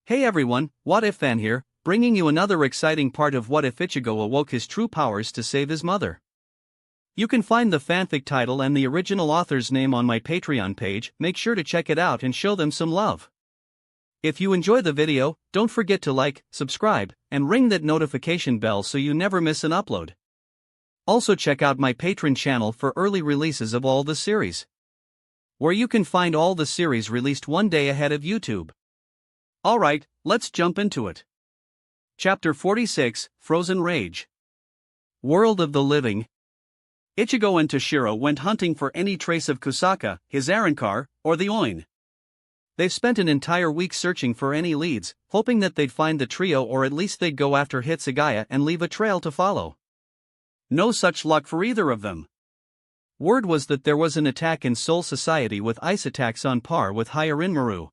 Hey everyone, What If Fan here, bringing you another exciting part of What If Ichigo awoke his true powers to save his mother. You can find the fanfic title and the original author's name on my Patreon page. Make sure to check it out and show them some love. If you enjoy the video, don't forget to like, subscribe, and ring that notification bell so you never miss an upload. Also check out my Patreon channel for early releases of all the series, where you can find all the series released one day ahead of YouTube. Alright, let's jump into it. Chapter 46, Frozen Rage. World of the Living. Ichigo and Toshiro went hunting for any trace of Kusaka, his Arrancar, or the Oin. They've spent an entire week searching for any leads, hoping that they'd find the trio or at least they'd go after Hitsugaya and leave a trail to follow. No such luck for either of them. Word was that there was an attack in Soul Society with ice attacks on par with higher Inmaru.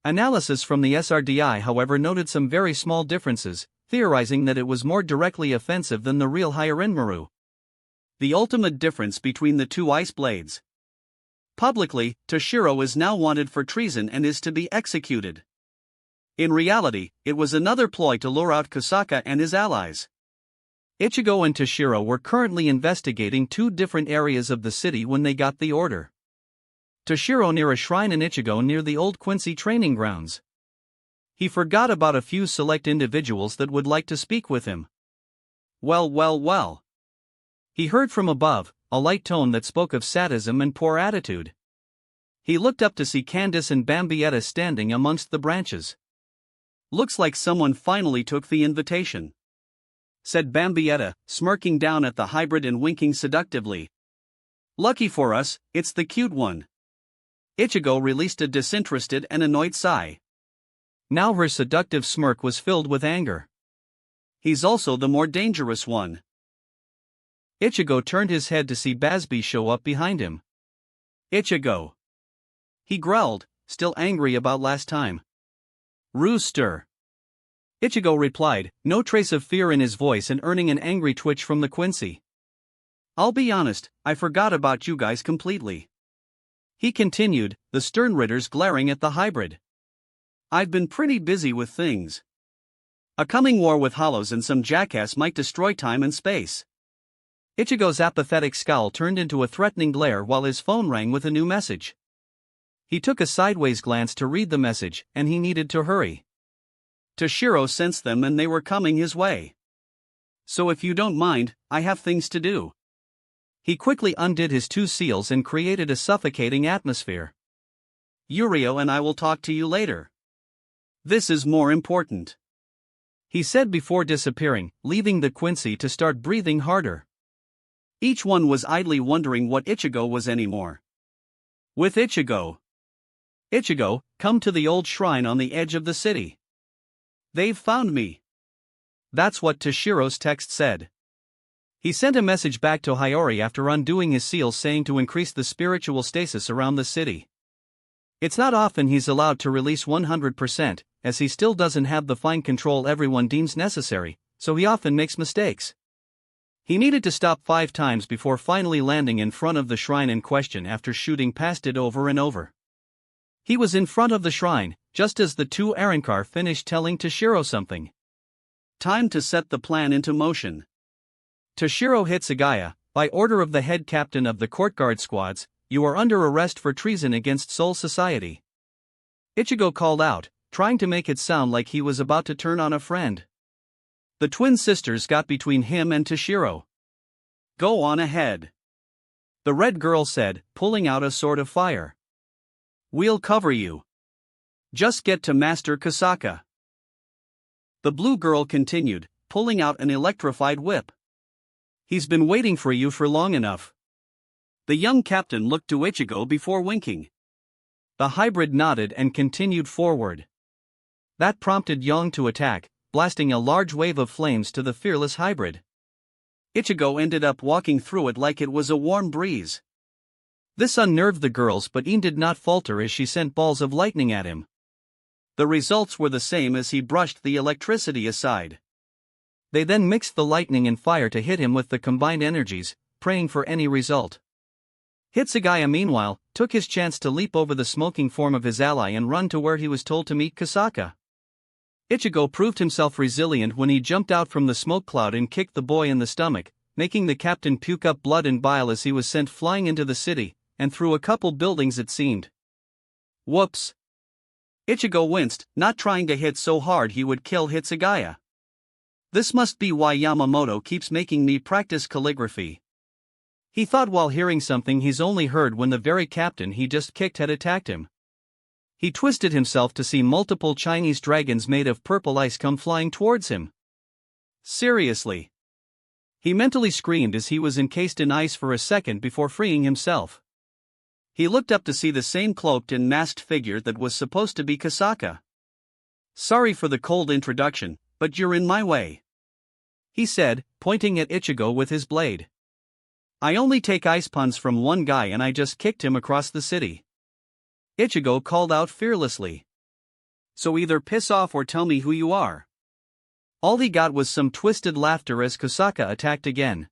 Analysis from the SRDI however noted some very small differences, theorizing that it was more directly offensive than the real higher Inmaru. The ultimate difference between the two ice blades. Publicly, Toshiro is now wanted for treason and is to be executed. In reality, it was another ploy to lure out Kusaka and his allies. Ichigo and Toshiro were currently investigating two different areas of the city when they got the order. Toshiro near a shrine and Ichigo near the old Quincy training grounds. He forgot about a few select individuals that would like to speak with him. Well. He heard from above, a light tone that spoke of sadism and poor attitude. He looked up to see Candace and Bambietta standing amongst the branches. Looks like someone finally took the invitation, said Bambietta, smirking down at the hybrid and winking seductively. Lucky for us, it's the cute one. Ichigo released a disinterested and annoyed sigh. Now her seductive smirk was filled with anger. He's also the more dangerous one. Ichigo turned his head to see Basby show up behind him. Ichigo, he growled, still angry about last time. Rooster. Ichigo replied, no trace of fear in his voice and earning an angry twitch from the Quincy. I'll be honest, I forgot about you guys completely. He continued, the stern ridders glaring at the hybrid. I've been pretty busy with things. A coming war with hollows and some jackass might destroy time and space. Ichigo's apathetic scowl turned into a threatening glare while his phone rang with a new message. He took a sideways glance to read the message, and he needed to hurry. Toshiro sensed them and they were coming his way. So if you don't mind, I have things to do. He quickly undid his two seals and created a suffocating atmosphere. Yurio and I will talk to you later. This is more important, he said before disappearing, leaving the Quincy to start breathing harder. Each one was idly wondering what Ichigo was anymore. With Ichigo. Ichigo, come to the old shrine on the edge of the city. They've found me. That's what Toshiro's text said. He sent a message back to Hiyori after undoing his seals saying to increase the spiritual stasis around the city. It's not often he's allowed to release 100%, as he still doesn't have the fine control everyone deems necessary, so he often makes mistakes. He needed to stop 5 times before finally landing in front of the shrine in question after shooting past it over and over. He was in front of the shrine, just as the two Arrancar finished telling Toshiro something. Time to set the plan into motion. Toshiro Hitsugaya, by order of the head captain of the courtguard squads, you are under arrest for treason against Soul Society. Ichigo called out, trying to make it sound like he was about to turn on a friend. The twin sisters got between him and Toshiro. Go on ahead, the red girl said, pulling out a sword of fire. We'll cover you. Just get to Master Kusaka. The blue girl continued, pulling out an electrified whip. He's been waiting for you for long enough. The young captain looked to Ichigo before winking. The hybrid nodded and continued forward. That prompted Yang to attack, blasting a large wave of flames to the fearless hybrid. Ichigo ended up walking through it like it was a warm breeze. This unnerved the girls, but Iin did not falter as she sent balls of lightning at him. The results were the same as he brushed the electricity aside. They then mixed the lightning and fire to hit him with the combined energies, praying for any result. Hitsugaya meanwhile, took his chance to leap over the smoking form of his ally and run to where he was told to meet Kusaka. Ichigo proved himself resilient when he jumped out from the smoke cloud and kicked the boy in the stomach, making the captain puke up blood and bile as he was sent flying into the city, and through a couple buildings it seemed. Whoops! Ichigo winced, not trying to hit so hard he would kill Hitsugaya. This must be why Yamamoto keeps making me practice calligraphy. He thought while hearing something he's only heard when the very captain he just kicked had attacked him. He twisted himself to see multiple Chinese dragons made of purple ice come flying towards him. Seriously! He mentally screamed as he was encased in ice for a second before freeing himself. He looked up to see the same cloaked and masked figure that was supposed to be Kusaka. "Sorry for the cold introduction, but you're in my way," he said, pointing at Ichigo with his blade. "I only take ice puns from one guy and I just kicked him across the city." Ichigo called out fearlessly. "So either piss off or tell me who you are." All he got was some twisted laughter as Kusaka attacked again.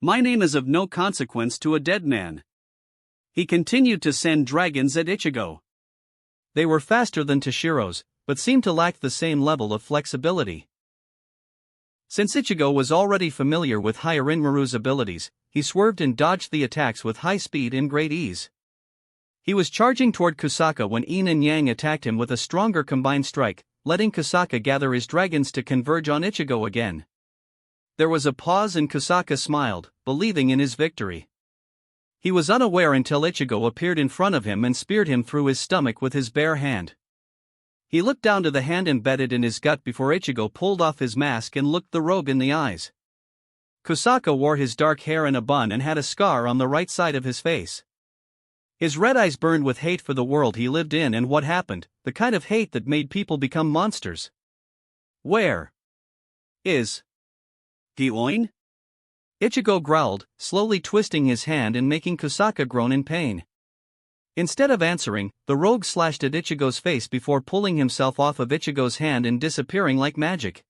"My name is of no consequence to a dead man." He continued to send dragons at Ichigo. They were faster than Toshiro's, but seemed to lack the same level of flexibility. Since Ichigo was already familiar with Hyarinmaru's abilities, he swerved and dodged the attacks with high speed and great ease. He was charging toward Kusaka when Yin and Yang attacked him with a stronger combined strike, letting Kusaka gather his dragons to converge on Ichigo again. There was a pause and Kusaka smiled, believing in his victory. He was unaware until Ichigo appeared in front of him and speared him through his stomach with his bare hand. He looked down to the hand embedded in his gut before Ichigo pulled off his mask and looked the rogue in the eyes. Kusaka wore his dark hair in a bun and had a scar on the right side of his face. His red eyes burned with hate for the world he lived in and what happened, the kind of hate that made people become monsters. "Where is the Oin?" Ichigo growled, slowly twisting his hand and making Kusaka groan in pain. Instead of answering, the rogue slashed at Ichigo's face before pulling himself off of Ichigo's hand and disappearing like magic.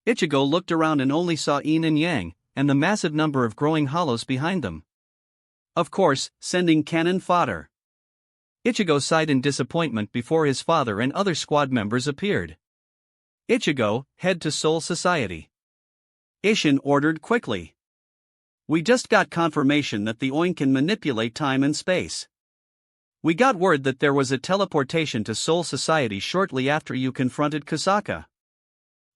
Ichigo looked around and only saw Yin and Yang, and the massive number of growing hollows behind them. Of course, sending cannon fodder. Ichigo sighed in disappointment before his father and other squad members appeared. "Ichigo, head to Soul Society," Ishin ordered quickly. "We just got confirmation that the Oin can manipulate time and space. We got word that there was a teleportation to Soul Society shortly after you confronted Kusaka."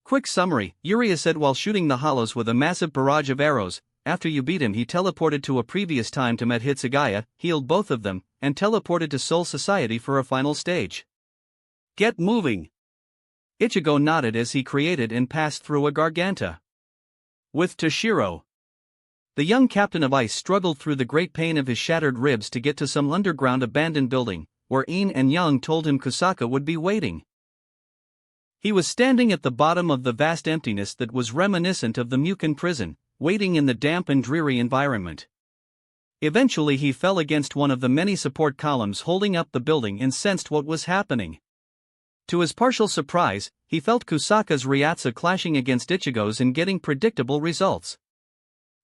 Quick summary: Yuria said while shooting the hollows with a massive barrage of arrows, after you beat him he teleported to a previous time to meet Hitsugaya, healed both of them, and teleported to Soul Society for a final stage. "Get moving." Ichigo nodded as he created and passed through a Garganta. With Toshiro. The young captain of ice struggled through the great pain of his shattered ribs to get to some underground abandoned building, where Yin and Yang told him Kusaka would be waiting. He was standing at the bottom of the vast emptiness that was reminiscent of the Mukin prison, waiting in the damp and dreary environment. Eventually he fell against one of the many support columns holding up the building and sensed what was happening. To his partial surprise, he felt Kusaka's Ryatsu clashing against Ichigo's and getting predictable results.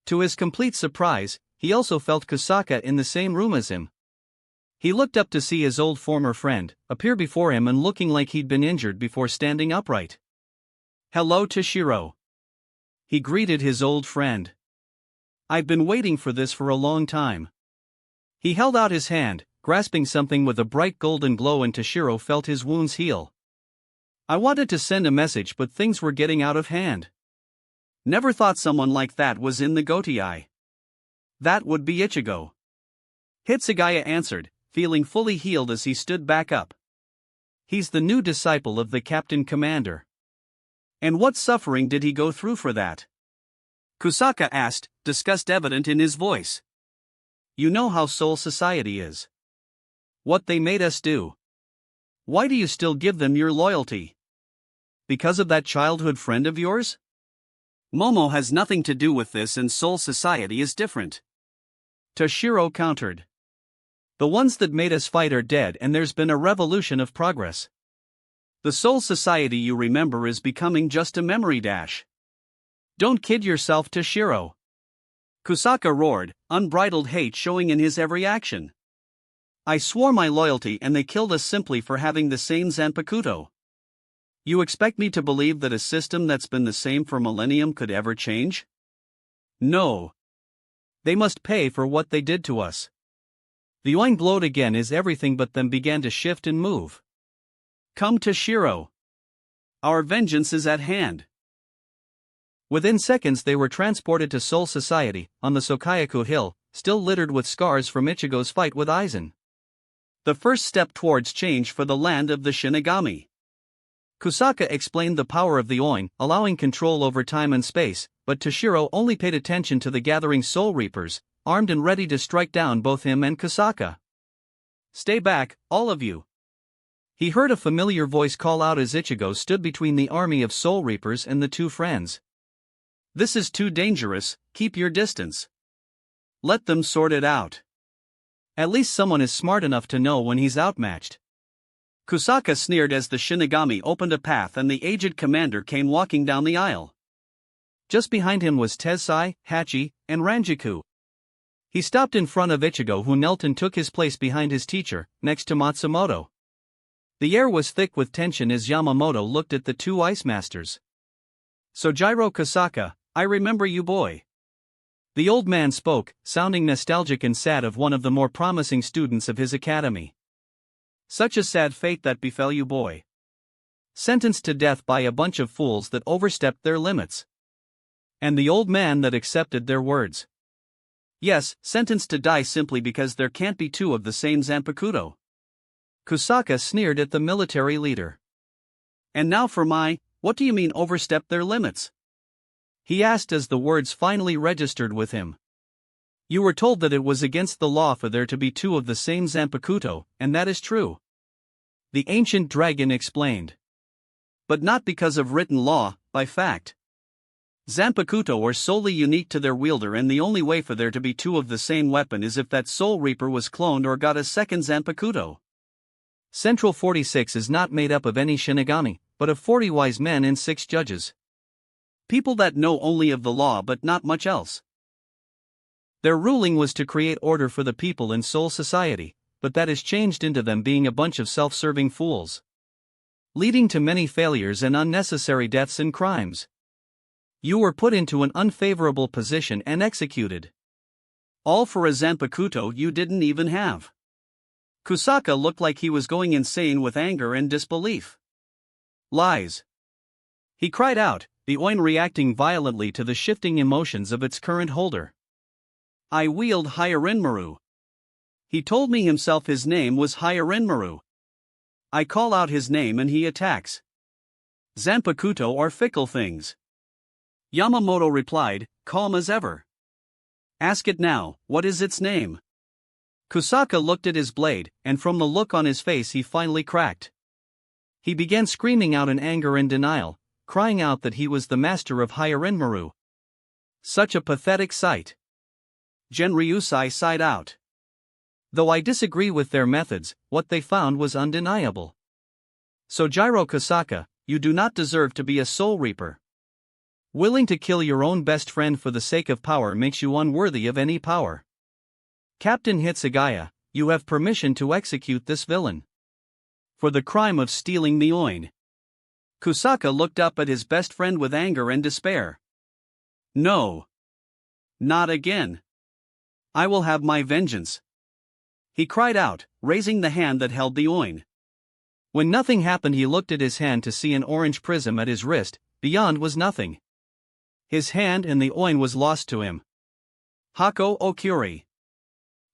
To his complete surprise, he also felt Kusaka in the same room as him. He looked up to see his old former friend appear before him and looking like he'd been injured before standing upright. "Hello, Toshiro," he greeted his old friend. "I've been waiting for this for a long time." He held out his hand, grasping something with a bright golden glow, and Toshiro felt his wounds heal. "I wanted to send a message but things were getting out of hand." "Never thought someone like that was in the Gotii." "That would be Ichigo," Hitsugaya answered, feeling fully healed as he stood back up. "He's the new disciple of the Captain Commander." "And what suffering did he go through for that?" Kusaka asked, disgust evident in his voice. "You know how Soul Society is. What they made us do. Why do you still give them your loyalty? Because of that childhood friend of yours?" "Momo has nothing to do with this and Soul Society is different," Toshiro countered. "The ones that made us fight are dead and there's been a revolution of progress. The Soul Society you remember is becoming just a memory dash. Don't kid yourself, Toshiro." Kusaka roared, unbridled hate showing in his every action. "I swore my loyalty and they killed us simply for having the same Zanpakuto. You expect me to believe that a system that's been the same for millennium could ever change? No. They must pay for what they did to us. The Oin glowed again as everything but them began to shift and move. Come to Shiro. Our vengeance is at hand. Within seconds they were transported to Soul Society, on the Sokayaku Hill, still littered with scars from Ichigo's fight with Aizen. The first step towards change for the land of the Shinigami. Kusaka explained the power of the Oin, allowing control over time and space, but Toshiro only paid attention to the gathering Soul Reapers, armed and ready to strike down both him and Kusaka. Stay back, all of you. He heard a familiar voice call out as Ichigo stood between the army of Soul Reapers and the two friends. This is too dangerous, keep your distance. Let them sort it out. At least someone is smart enough to know when he's outmatched. Kusaka sneered as the Shinigami opened a path and the aged commander came walking down the aisle. Just behind him was Tensai, Hachi, and Ranjaku. He stopped in front of Ichigo, who knelt and took his place behind his teacher, next to Matsumoto. The air was thick with tension as Yamamoto looked at the two ice masters. Sojiro Kusaka, I remember you, boy. The old man spoke, sounding nostalgic and sad of one of the more promising students of his academy. Such a sad fate that befell you, boy. Sentenced to death by a bunch of fools that overstepped their limits. And the old man that accepted their words. Yes, sentenced to die simply because there can't be two of the same Zanpakuto. Kusaka sneered at the military leader. And now for what do you mean overstepped their limits? He asked as the words finally registered with him. You were told that it was against the law for there to be two of the same Zanpakuto, and that is true. The ancient dragon explained. But not because of written law, by fact. Zanpakuto are solely unique to their wielder, and the only way for there to be two of the same weapon is if that Soul Reaper was cloned or got a second Zanpakuto. Central 46 is not made up of any Shinigami, but of 40 wise men and 6 judges. People that know only of the law but not much else. Their ruling was to create order for the people in Soul Society, but that has changed into them being a bunch of self-serving fools. Leading to many failures and unnecessary deaths and crimes. You were put into an unfavorable position and executed. All for a Zanpakuto you didn't even have. Kusaka looked like he was going insane with anger and disbelief. Lies. He cried out, the Oin reacting violently to the shifting emotions of its current holder. I wield Hyarinmaru. He told me himself his name was Hyarinmaru. I call out his name and he attacks. Zanpakuto are fickle things. Yamamoto replied, calm as ever. Ask it now, what is its name? Kusaka looked at his blade, and from the look on his face he finally cracked. He began screaming out in anger and denial, crying out that he was the master of Hyarinmaru. Such a pathetic sight. Genryusai sighed out. Though I disagree with their methods, what they found was undeniable. Sojiro Kusaka, you do not deserve to be a Soul Reaper. Willing to kill your own best friend for the sake of power makes you unworthy of any power. Captain Hitsugaya, you have permission to execute this villain. For the crime of stealing the Oin. Kusaka looked up at his best friend with anger and despair. No. Not again. I will have my vengeance. He cried out, raising the hand that held the Oin. When nothing happened, he looked at his hand to see an orange prism at his wrist, beyond was nothing. His hand and the Oin was lost to him. Hako Okuri.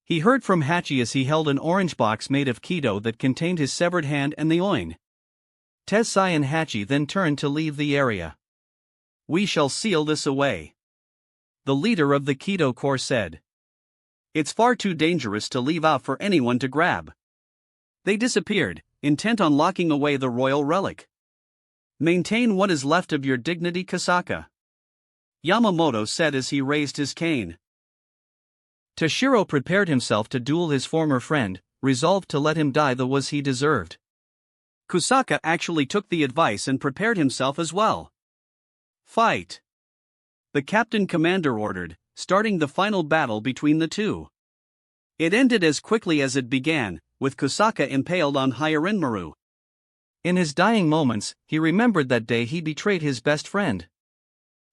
He heard from Hachi as he held an orange box made of Kido that contained his severed hand and the Oin. Tensai and Hachi then turned to leave the area. We shall seal this away. The leader of the Kido Corps said. It's far too dangerous to leave out for anyone to grab. They disappeared, intent on locking away the royal relic. Maintain what is left of your dignity, Kusaka. Yamamoto said as he raised his cane. Toshiro prepared himself to duel his former friend, resolved to let him die the way he deserved. Kusaka actually took the advice and prepared himself as well. Fight! The captain commander ordered, starting the final battle between the two. It ended as quickly as it began, with Kusaka impaled on Hyarinmaru. In his dying moments, he remembered that day he betrayed his best friend.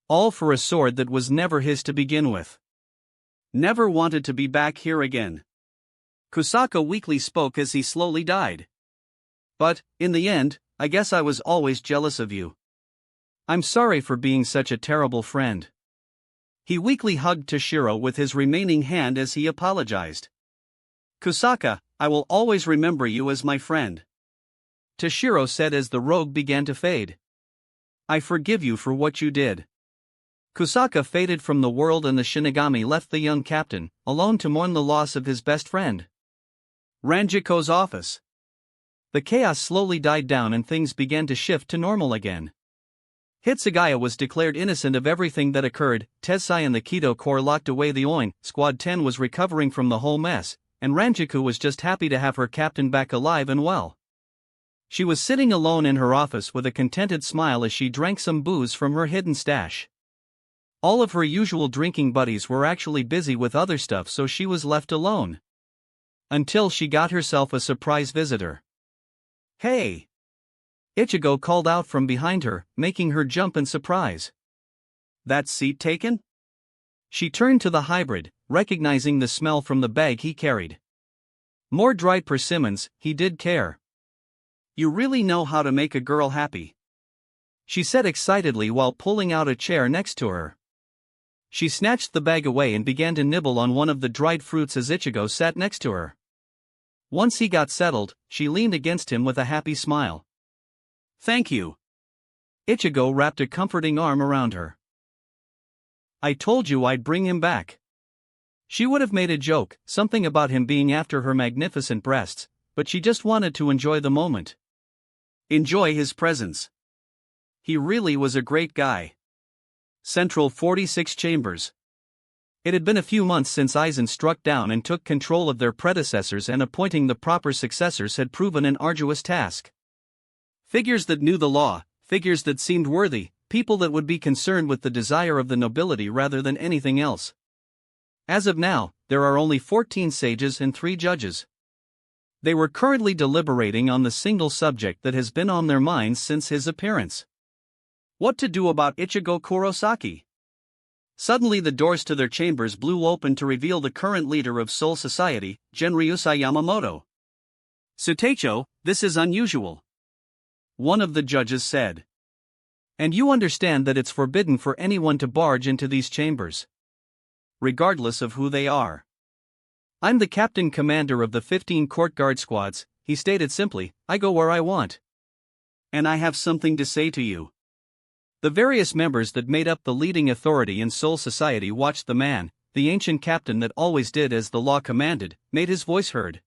All for a sword that was never his to begin with. Never wanted to be back here again. Kusaka weakly spoke as he slowly died. But, in the end, I guess I was always jealous of you. I'm sorry for being such a terrible friend. He weakly hugged Toshiro with his remaining hand as he apologized. Kusaka, I will always remember you as my friend. Toshiro said as the rogue began to fade. I forgive you for what you did. Kusaka faded from the world and the Shinigami left the young captain, alone to mourn the loss of his best friend. Ranjiko's office. The chaos slowly died down and things began to shift to normal again. Hitsugaya was declared innocent of everything that occurred, Tensai and the Kido Corps locked away the Oin, Squad 10 was recovering from the whole mess, and Ranjiku was just happy to have her captain back alive and well. She was sitting alone in her office with a contented smile as she drank some booze from her hidden stash. All of her usual drinking buddies were actually busy with other stuff, so she was left alone. Until she got herself a surprise visitor. Hey! Ichigo called out from behind her, making her jump in surprise. That seat taken? She turned to the hybrid, recognizing the smell from the bag he carried. More dried persimmons, he did care. You really know how to make a girl happy, she said excitedly while pulling out a chair next to her. She snatched the bag away and began to nibble on one of the dried fruits as Ichigo sat next to her. Once he got settled, she leaned against him with a happy smile. Thank you. Ichigo wrapped a comforting arm around her. I told you I'd bring him back. She would have made a joke, something about him being after her magnificent breasts, but she just wanted to enjoy the moment. Enjoy his presence. He really was a great guy. Central 46 Chambers. It had been a few months since Aizen struck down and took control of their predecessors, and appointing the proper successors had proven an arduous task. Figures that knew the law, figures that seemed worthy, people that would be concerned with the desire of the nobility rather than anything else. As of now, there are only 14 sages and 3 judges. They were currently deliberating on the single subject that has been on their minds since his appearance. What to do about Ichigo Kurosaki? Suddenly the doors to their chambers blew open to reveal the current leader of Soul Society, Genryusai Yamamoto. Suteicho, this is unusual, one of the judges said. And you understand that it's forbidden for anyone to barge into these chambers, regardless of who they are. I'm the captain commander of the 15 court guard squads, he stated simply. I go where I want. And I have something to say to you. The various members that made up the leading authority in Soul Society watched the man, the ancient captain that always did as the law commanded, made his voice heard.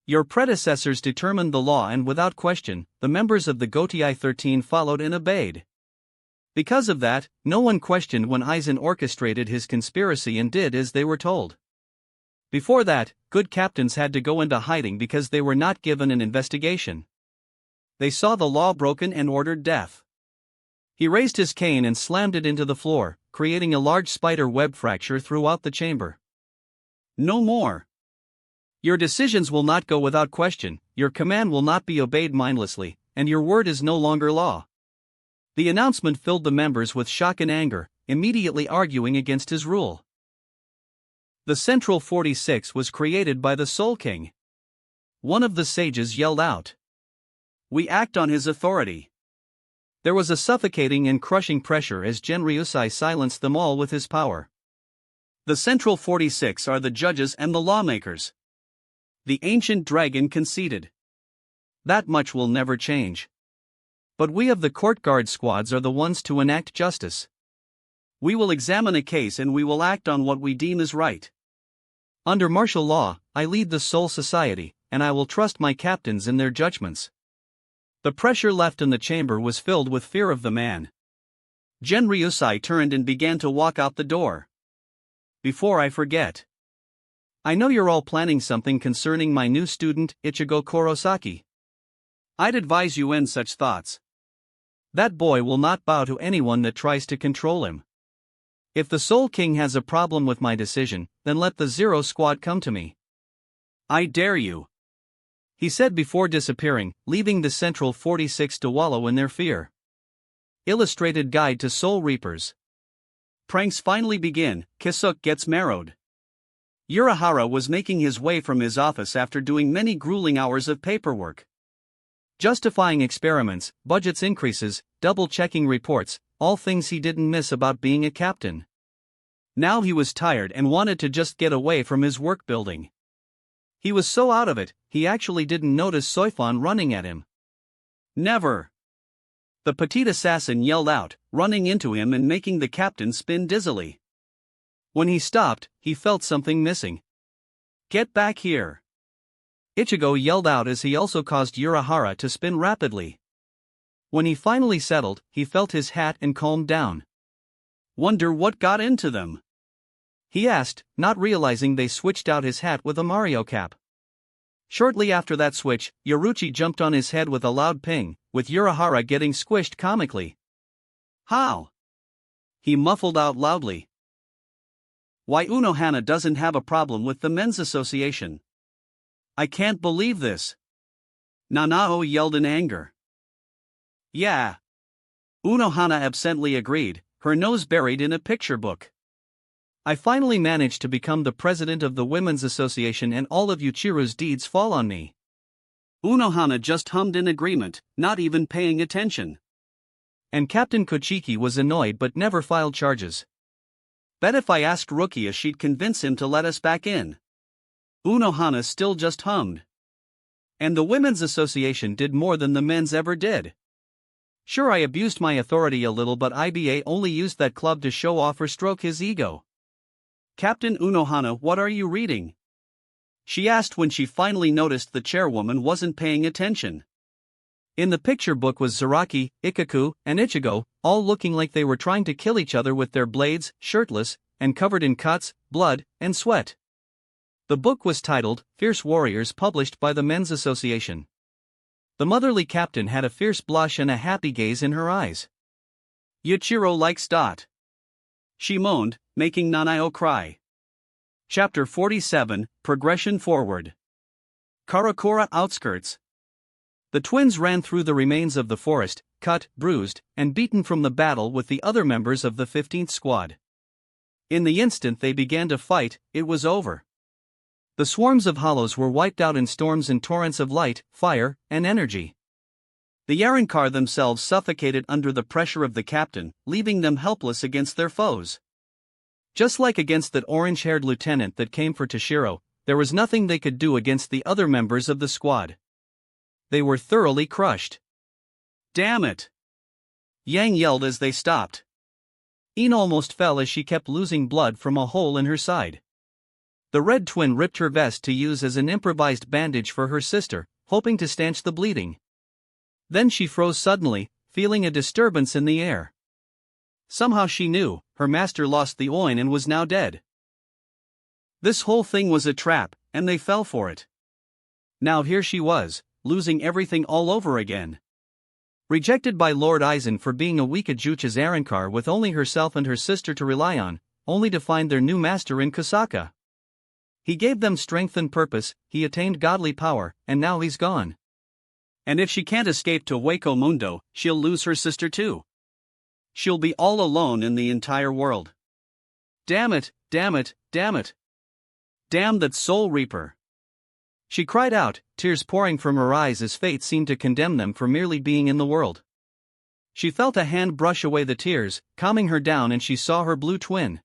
Your predecessors determined the law, and without question, the members of the Gotei 13 followed and obeyed. Because of that, no one questioned when Aizen orchestrated his conspiracy and did as they were told. Before that, good captains had to go into hiding because they were not given an investigation. They saw the law broken and ordered death. He raised his cane and slammed it into the floor, creating a large spider web fracture throughout the chamber. No more. Your decisions will not go without question, your command will not be obeyed mindlessly, and your word is no longer law. The announcement filled the members with shock and anger, immediately arguing against his rule. The Central 46 was created by the Soul King. One of the sages yelled out. We act on his authority. There was a suffocating and crushing pressure as Genryusai silenced them all with his power. The Central 46 are the judges and the lawmakers. The ancient dragon conceded. That much will never change. But we of the court guard squads are the ones to enact justice. We will examine a case and we will act on what we deem is right. Under martial law, I lead the Soul Society, and I will trust my captains in their judgments. The pressure left in the chamber was filled with fear of the man. Genryusai turned and began to walk out the door. Before I forget. I know you're all planning something concerning my new student, Ichigo Kurosaki. I'd advise you end such thoughts. That boy will not bow to anyone that tries to control him. If the Soul King has a problem with my decision, then let the Zero Squad come to me. I dare you. he said before disappearing, leaving the Central 46 to wallow in their fear. Illustrated Guide to Soul Reapers. Pranks finally begin. Kisuke gets marrowed. Urahara was making his way from his office after doing many grueling hours of paperwork. Justifying experiments, budgets increases, double-checking reports, all things he didn't miss about being a captain. Now he was tired and wanted to just get away from his work building. He was so out of it, he actually didn't notice Soifon running at him. Never! The petite assassin yelled out, running into him and making the captain spin dizzily. When he stopped, he felt something missing. Get back here! Ichigo yelled out as he also caused Urahara to spin rapidly. When he finally settled, he felt his hat and calmed down. Wonder what got into them? He asked, not realizing they switched out his hat with a Mario cap. Shortly after that switch, Yoruchi jumped on his head with a loud ping, with Urahara getting squished comically. How? He muffled out loudly. Why Unohana doesn't have a problem with the men's association? I can't believe this. Nanao yelled in anger. Yeah. Unohana absently agreed, her nose buried in a picture book. I finally managed to become the president of the Women's Association and all of Yuichiro's deeds fall on me. Unohana just hummed in agreement, not even paying attention. And Captain Kochiki was annoyed but never filed charges. Bet if I asked Rukia she'd convince him to let us back in. Unohana still just hummed. And the Women's Association did more than the men's ever did. Sure, I abused my authority a little, but IBA only used that club to show off or stroke his ego. Captain Unohana, what are you reading? She asked when she finally noticed the chairwoman wasn't paying attention. In the picture book was Zaraki, Ikaku, and Ichigo, all looking like they were trying to kill each other with their blades, shirtless, and covered in cuts, blood, and sweat. The book was titled, Fierce Warriors, published by the Men's Association. The motherly captain had a fierce blush and a happy gaze in her eyes. Yuichiro likes ... She moaned, making Nanao cry. Chapter 47, Progression Forward. Karakura Outskirts. The twins ran through the remains of the forest, cut, bruised, and beaten from the battle with the other members of the 15th Squad. In the instant they began to fight, it was over. The swarms of hollows were wiped out in storms and torrents of light, fire, and energy. The Yarankar themselves suffocated under the pressure of the captain, leaving them helpless against their foes. Just like against that orange-haired lieutenant that came for Toshiro, there was nothing they could do against the other members of the squad. They were thoroughly crushed. Damn it! Yang yelled as they stopped. Ine almost fell as she kept losing blood from a hole in her side. The red twin ripped her vest to use as an improvised bandage for her sister, hoping to stanch the bleeding. Then she froze suddenly, feeling a disturbance in the air. Somehow she knew, her master lost the Oin and was now dead. This whole thing was a trap, and they fell for it. Now here she was, losing everything all over again. Rejected by Lord Aizen for being a weak Ajucha's Arankar with only herself and her sister to rely on, only to find their new master in Kusaka. He gave them strength and purpose, he attained godly power, and now he's gone. And if she can't escape to Hueco Mundo, she'll lose her sister too. She'll be all alone in the entire world. Damn it, damn it, damn it. Damn that soul reaper. She cried out, tears pouring from her eyes as fate seemed to condemn them for merely being in the world. She felt a hand brush away the tears, calming her down, and she saw her blue twin.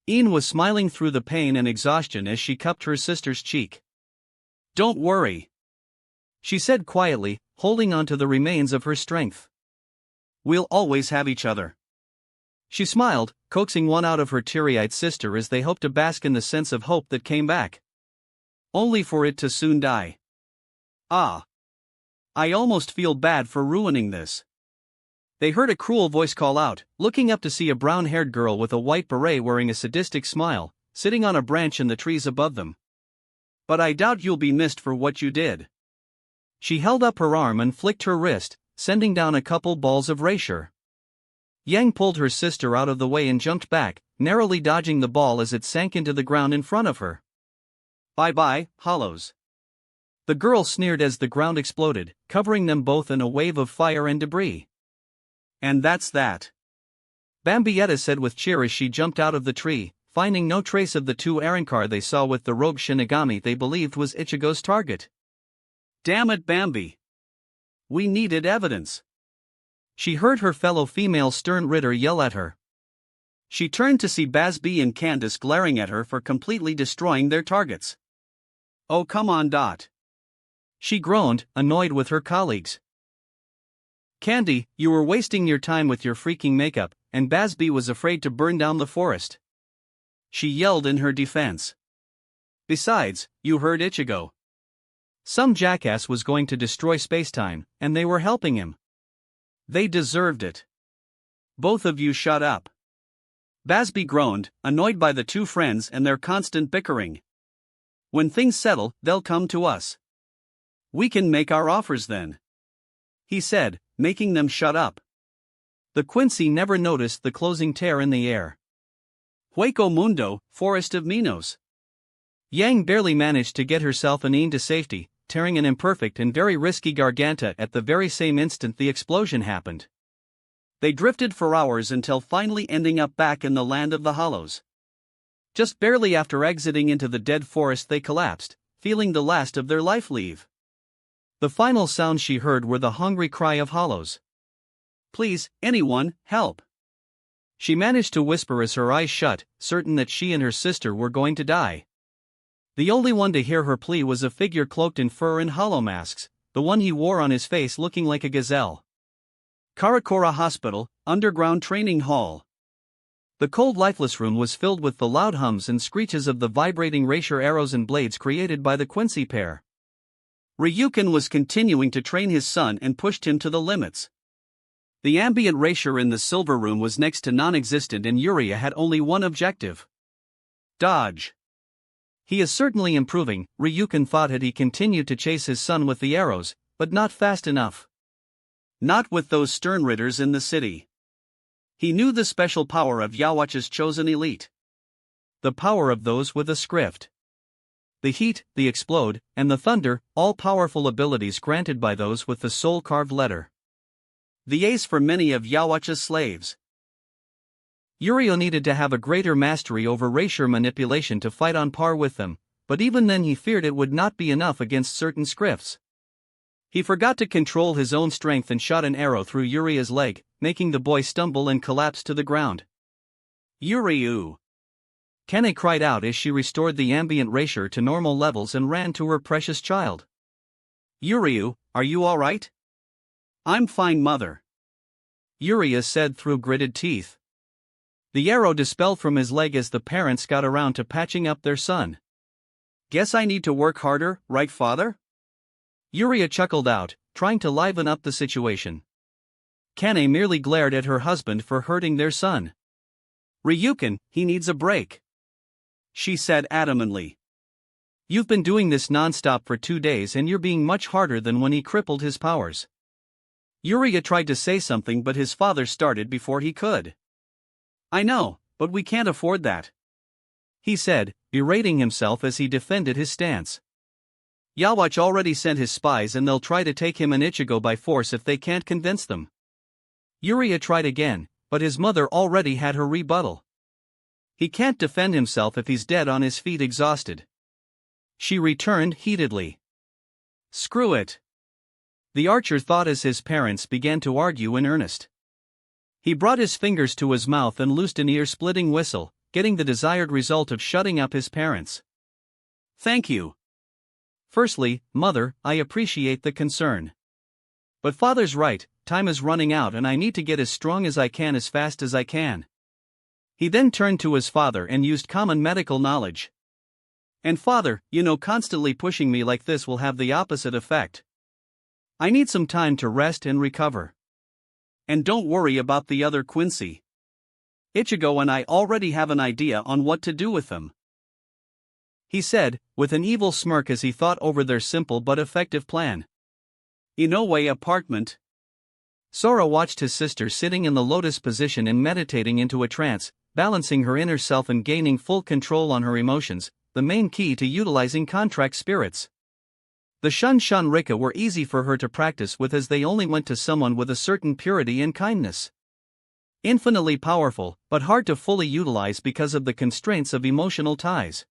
Ine was smiling through the pain and exhaustion as she cupped her sister's cheek. Don't worry, she said quietly, holding on to the remains of her strength. We'll always have each other. She smiled, coaxing one out of her teary-eyed sister as they hoped to bask in the sense of hope that came back. Only for it to soon die. Ah. I almost feel bad for ruining this. They heard a cruel voice call out, looking up to see a brown-haired girl with a white beret wearing a sadistic smile, sitting on a branch in the trees above them. But I doubt you'll be missed for what you did. She held up her arm and flicked her wrist, sending down a couple balls of Reisher. Yang pulled her sister out of the way and jumped back, narrowly dodging the ball as it sank into the ground in front of her. Bye-bye, hollows. The girl sneered as the ground exploded, covering them both in a wave of fire and debris. And that's that, Bambietta said with cheer as she jumped out of the tree, finding no trace of the two Arrancar they saw with the rogue Shinigami they believed was Ichigo's target. Damn it, Bambi! We needed evidence. She heard her fellow female stern Ritter yell at her. She turned to see Basby and Candace glaring at her for completely destroying their targets. Oh, come on, Dot. She groaned, annoyed with her colleagues. Candy, you were wasting your time with your freaking makeup, and Basby was afraid to burn down the forest. She yelled in her defense. Besides, you heard Ichigo. Some jackass was going to destroy spacetime, and they were helping him. They deserved it. Both of you shut up. Basby groaned, annoyed by the two friends and their constant bickering. When things settle, they'll come to us. We can make our offers then, he said, making them shut up. The Quincy never noticed the closing tear in the air. Hueco Mundo, Forest of Minos. Yang barely managed to get herself and Ian to safety, tearing an imperfect and very risky garganta at the very same instant the explosion happened. They drifted for hours until finally ending up back in the land of the hollows. Just barely after exiting into the dead forest they collapsed, feeling the last of their life leave. The final sounds she heard were the hungry cry of hollows. Please, anyone, help! She managed to whisper as her eyes shut, certain that she and her sister were going to die. The only one to hear her plea was a figure cloaked in fur and hollow masks, the one he wore on his face looking like a gazelle. Karakura Hospital, Underground Training Hall. The cold lifeless room was filled with the loud hums and screeches of the vibrating rapier arrows and blades created by the Quincy pair. Ryukin was continuing to train his son and pushed him to the limits. The ambient rapier in the silver room was next to non-existent and Yuria had only one objective. Dodge. He is certainly improving, Ryukin thought as he continued to chase his son with the arrows, but not fast enough. Not with those stern ridders in the city. He knew the special power of Yhwach's chosen elite. The power of those with a script. The heat, the explode, and the thunder, all powerful abilities granted by those with the soul-carved letter. The ace for many of Yhwach's slaves. Yurio needed to have a greater mastery over rapier manipulation to fight on par with them, but even then he feared it would not be enough against certain scripts. He forgot to control his own strength and shot an arrow through Yuria's leg, making the boy stumble and collapse to the ground. Yuryu! Kane cried out as she restored the ambient rapier to normal levels and ran to her precious child. Yuryu, are you alright? I'm fine, mother. Yuria said through gritted teeth. The arrow dispelled from his leg as the parents got around to patching up their son. Guess I need to work harder, right, father? Yuria chuckled out, trying to liven up the situation. Kane merely glared at her husband for hurting their son. Ryukin, he needs a break, she said adamantly. You've been doing this non-stop for 2 days and you're being much harder than when he crippled his powers. Yuria tried to say something but his father started before he could. I know, but we can't afford that, he said, berating himself as he defended his stance. Yhwach already sent his spies and they'll try to take him and Ichigo by force if they can't convince them. Yuria tried again, but his mother already had her rebuttal. He can't defend himself if he's dead on his feet exhausted. She returned heatedly. Screw it. The archer thought as his parents began to argue in earnest. He brought his fingers to his mouth and loosed an ear-splitting whistle, getting the desired result of shutting up his parents. Thank you. Firstly, mother, I appreciate the concern. But father's right, time is running out and I need to get as strong as I can as fast as I can. He then turned to his father and used common medical knowledge. And father, constantly pushing me like this will have the opposite effect. I need some time to rest and recover. And don't worry about the other Quincy. Ichigo and I already have an idea on what to do with them, he said, with an evil smirk as he thought over their simple but effective plan. Inoue apartment. Sora watched his sister sitting in the lotus position and meditating into a trance, balancing her inner self and gaining full control on her emotions, the main key to utilizing contract spirits. The Shun Shun Rika were easy for her to practice with as they only went to someone with a certain purity and kindness. Infinitely powerful, but hard to fully utilize because of the constraints of emotional ties.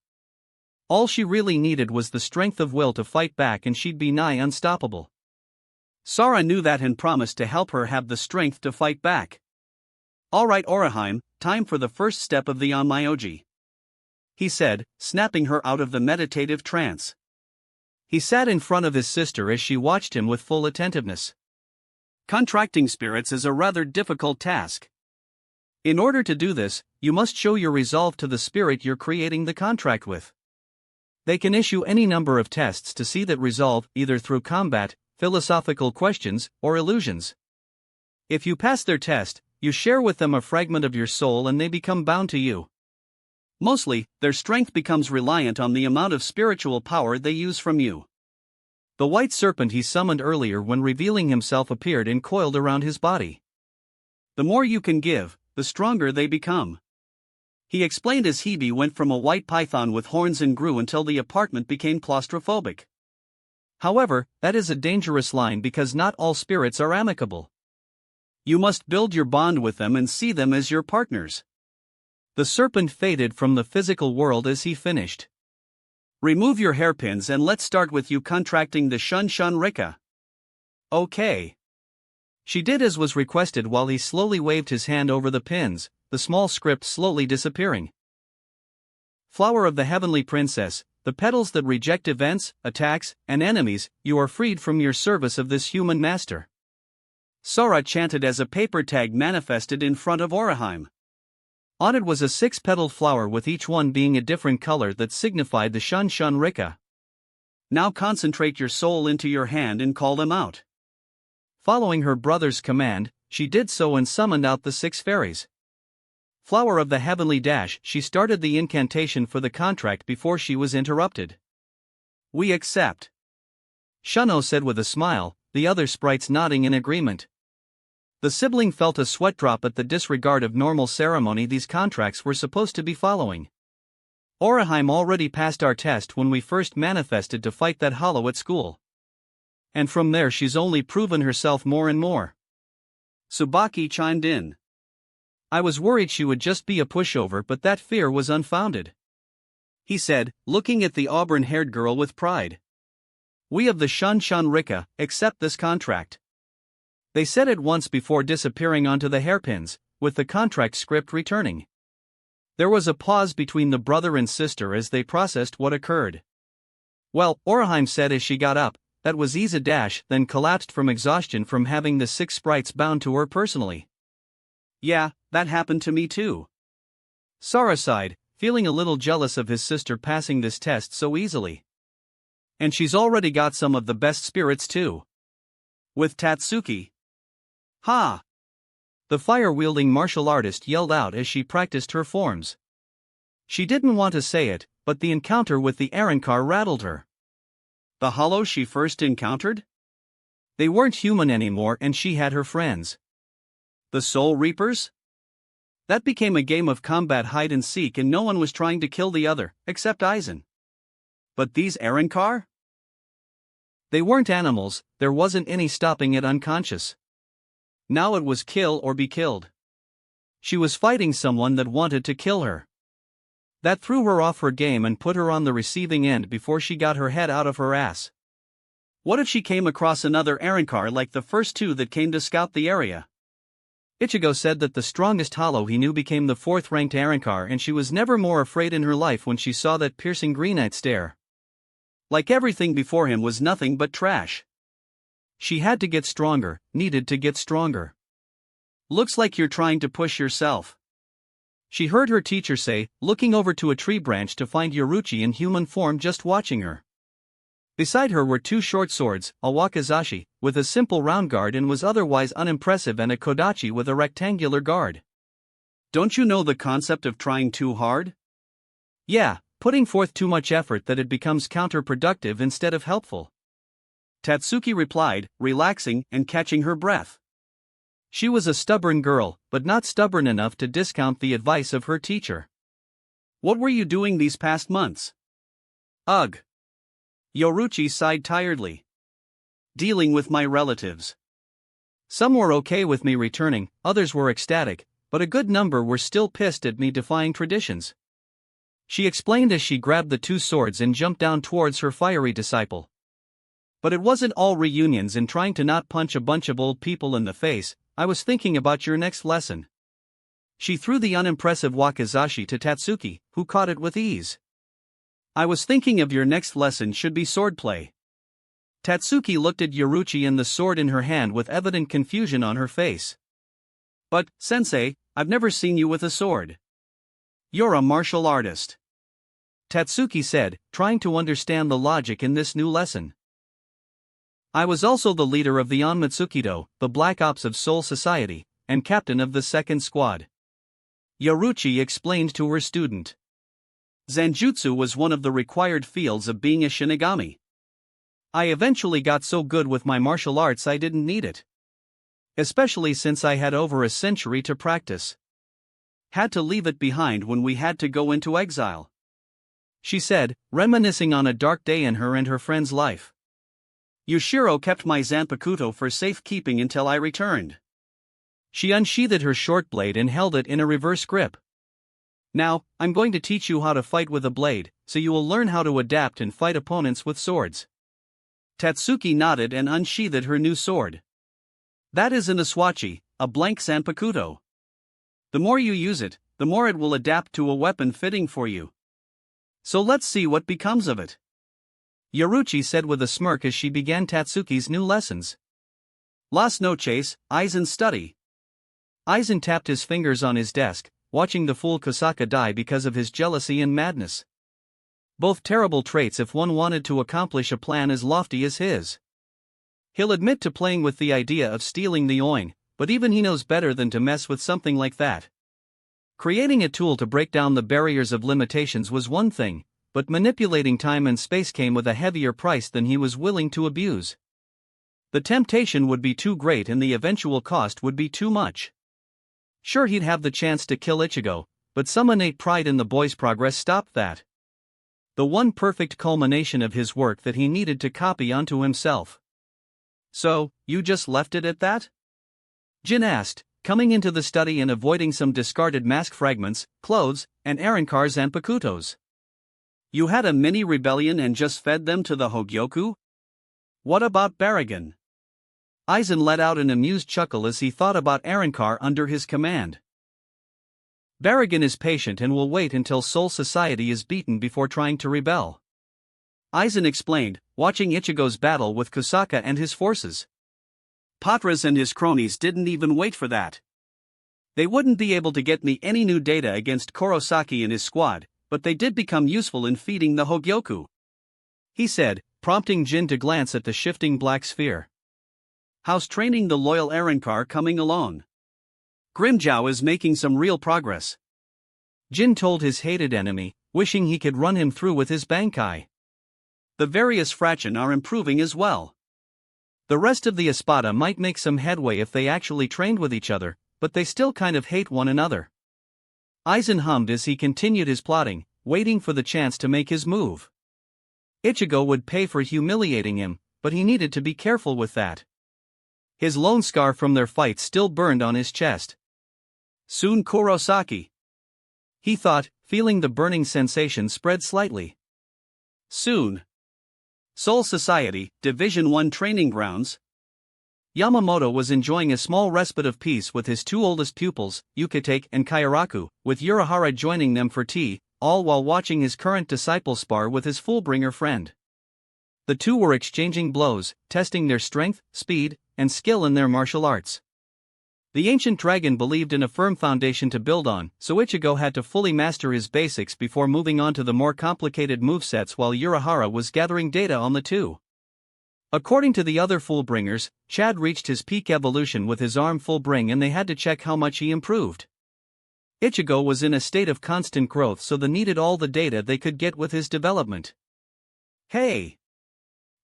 All she really needed was the strength of will to fight back and she'd be nigh unstoppable. Sora knew that and promised to help her have the strength to fight back. "Alright Orihime, time for the first step of the Onmyoji," he said, snapping her out of the meditative trance. He sat in front of his sister as she watched him with full attentiveness. Contracting spirits is a rather difficult task. In order to do this, you must show your resolve to the spirit you're creating the contract with. They can issue any number of tests to see that resolve, either through combat, philosophical questions, or illusions. If you pass their test, you share with them a fragment of your soul and they become bound to you. Mostly, their strength becomes reliant on the amount of spiritual power they use from you. The white serpent he summoned earlier when revealing himself appeared and coiled around his body. The more you can give, the stronger they become. He explained as Hebe went from a white python with horns and grew until the apartment became claustrophobic. However, that is a dangerous line because not all spirits are amicable. You must build your bond with them and see them as your partners. The serpent faded from the physical world as he finished. Remove your hairpins and let's start with you contracting the Shun Shun Rika. Okay. She did as was requested while he slowly waved his hand over the pins, the small script slowly disappearing. Flower of the Heavenly Princess, the petals that reject events, attacks, and enemies, you are freed from your service of this human master. Sora chanted as a paper tag manifested in front of Orihime. On it was a 6-petaled flower with each one being a different color that signified the Shun Shun Rika. Now concentrate your soul into your hand and call them out. Following her brother's command, she did so and summoned out the 6 fairies. Flower of the Heavenly Dash, she started the incantation for the contract before she was interrupted. We accept. Shunno said with a smile, the other sprites nodding in agreement. The sibling felt a sweat drop at the disregard of normal ceremony these contracts were supposed to be following. Orihime already passed our test when we first manifested to fight that hollow at school. And from there she's only proven herself more and more. Tsubaki chimed in. I was worried she would just be a pushover, but that fear was unfounded. He said, looking at the auburn-haired girl with pride. We of the Shun Shun Rika accept this contract. They said it once before disappearing onto the hairpins, with the contract script returning. There was a pause between the brother and sister as they processed what occurred. Well, Orihime said as she got up, that was easy dash, then collapsed from exhaustion from having the 6 sprites bound to her personally. Yeah, that happened to me too. Sora sighed, feeling a little jealous of his sister passing this test so easily. And she's already got some of the best spirits too. With Tatsuki. Ha! The fire-wielding martial artist yelled out as she practiced her forms. She didn't want to say it, but the encounter with the Arrancar rattled her. The hollows she first encountered? They weren't human anymore and she had her friends. The Soul Reapers? That became a game of combat hide and seek and no one was trying to kill the other, except Aizen. But these Arrancar? They weren't animals, there wasn't any stopping it unconscious. Now it was kill or be killed. She was fighting someone that wanted to kill her. That threw her off her game and put her on the receiving end before she got her head out of her ass. What if she came across another Arrancar like the first 2 that came to scout the area? Ichigo said that the strongest hollow he knew became the 4th-ranked Arrancar and she was never more afraid in her life when she saw that piercing green-eyed stare. Like everything before him was nothing but trash. She had to get stronger, needed to get stronger. Looks like you're trying to push yourself. She heard her teacher say, looking over to a tree branch to find Yoruchi in human form just watching her. Beside her were 2 short swords, a wakizashi, with a simple round guard and was otherwise unimpressive, and a kodachi with a rectangular guard. Don't you know the concept of trying too hard? Yeah, putting forth too much effort that it becomes counterproductive instead of helpful. Tatsuki replied, relaxing and catching her breath. She was a stubborn girl, but not stubborn enough to discount the advice of her teacher. What were you doing these past months? Ugh. Yoruchi sighed tiredly. Dealing with my relatives. Some were okay with me returning, others were ecstatic, but a good number were still pissed at me defying traditions. She explained as she grabbed the two swords and jumped down towards her fiery disciple. But it wasn't all reunions and trying to not punch a bunch of old people in the face. I was thinking about your next lesson. She threw the unimpressive wakizashi to Tatsuki, who caught it with ease. I was thinking of your next lesson should be swordplay. Tatsuki looked at Yoruchi and the sword in her hand with evident confusion on her face. But, sensei, I've never seen you with a sword. You're a martial artist. Tatsuki said, trying to understand the logic in this new lesson. I was also the leader of the Onmatsukido, the Black Ops of Soul Society, and captain of the second squad. Yoruchi explained to her student. Zanjutsu was one of the required fields of being a Shinigami. I eventually got so good with my martial arts I didn't need it. Especially since I had over a century to practice. Had to leave it behind when we had to go into exile. She said, reminiscing on a dark day in her and her friend's life. Yushiro kept my Zanpakuto for safekeeping until I returned. She unsheathed her short blade and held it in a reverse grip. Now, I'm going to teach you how to fight with a blade, so you will learn how to adapt and fight opponents with swords. Tatsuki nodded and unsheathed her new sword. That is an Aswachi, a blank Zanpakuto. The more you use it, the more it will adapt to a weapon fitting for you. So let's see what becomes of it. Yoruchi said with a smirk as she began Tatsuki's new lessons. Las noches, Aizen study. Aizen tapped his fingers on his desk, watching the fool Kosaka die because of his jealousy and madness. Both terrible traits if one wanted to accomplish a plan as lofty as his. He'll admit to playing with the idea of stealing the Oin, but even he knows better than to mess with something like that. Creating a tool to break down the barriers of limitations was one thing, but manipulating time and space came with a heavier price than he was willing to abuse. The temptation would be too great and the eventual cost would be too much. Sure, he'd have the chance to kill Ichigo, but some innate pride in the boy's progress stopped that. The one perfect culmination of his work that he needed to copy onto himself. So, you just left it at that? Jin asked, coming into the study and avoiding some discarded mask fragments, clothes, and Arrancar Zanpakutos. You had a mini rebellion and just fed them to the Hogyoku? What about Baragon? Aizen let out an amused chuckle as he thought about Arrancar under his command. Baragon is patient and will wait until Soul Society is beaten before trying to rebel. Aizen explained, watching Ichigo's battle with Kosaka and his forces. Patras and his cronies didn't even wait for that. They wouldn't be able to get me any new data against Kurosaki and his squad, but they did become useful in feeding the Hogyoku. He said, prompting Jin to glance at the shifting black sphere. How's training the loyal Arrancar coming along? Grimjow is making some real progress. Jin told his hated enemy, wishing he could run him through with his Bankai. The various fraction are improving as well. The rest of the Espada might make some headway if they actually trained with each other, but they still kind of hate one another. Aizen hummed as he continued his plotting, waiting for the chance to make his move. Ichigo would pay for humiliating him, but he needed to be careful with that. His lone scar from their fight still burned on his chest. Soon Kurosaki. He thought, feeling the burning sensation spread slightly. Soon. Soul Society, Division 1 Training Grounds. Yamamoto was enjoying a small respite of peace with his two oldest pupils, Yukitake and Kairaku, with Urahara joining them for tea, all while watching his current disciple spar with his Fullbringer friend. The two were exchanging blows, testing their strength, speed, and skill in their martial arts. The ancient dragon believed in a firm foundation to build on, so Ichigo had to fully master his basics before moving on to the more complicated movesets while Urahara was gathering data on the two. According to the other Fullbringers, Chad reached his peak evolution with his arm Fullbring and they had to check how much he improved. Ichigo was in a state of constant growth, so they needed all the data they could get with his development. Hey!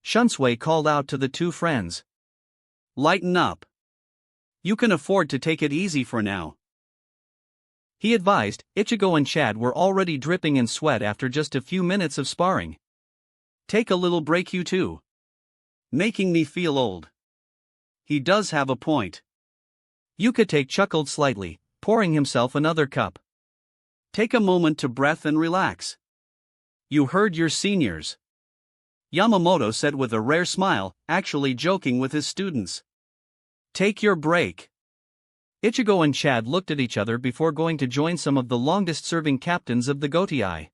Shunsui called out to the two friends. Lighten up. You can afford to take it easy for now. He advised. Ichigo and Chad were already dripping in sweat after just a few minutes of sparring. Take a little break you too. Making me feel old. He does have a point. Yuka chuckled slightly, pouring himself another cup. Take a moment to breath and relax. You heard your seniors. Yamamoto said with a rare smile, actually joking with his students. Take your break. Ichigo and Chad looked at each other before going to join some of the longest-serving captains of the Gotei.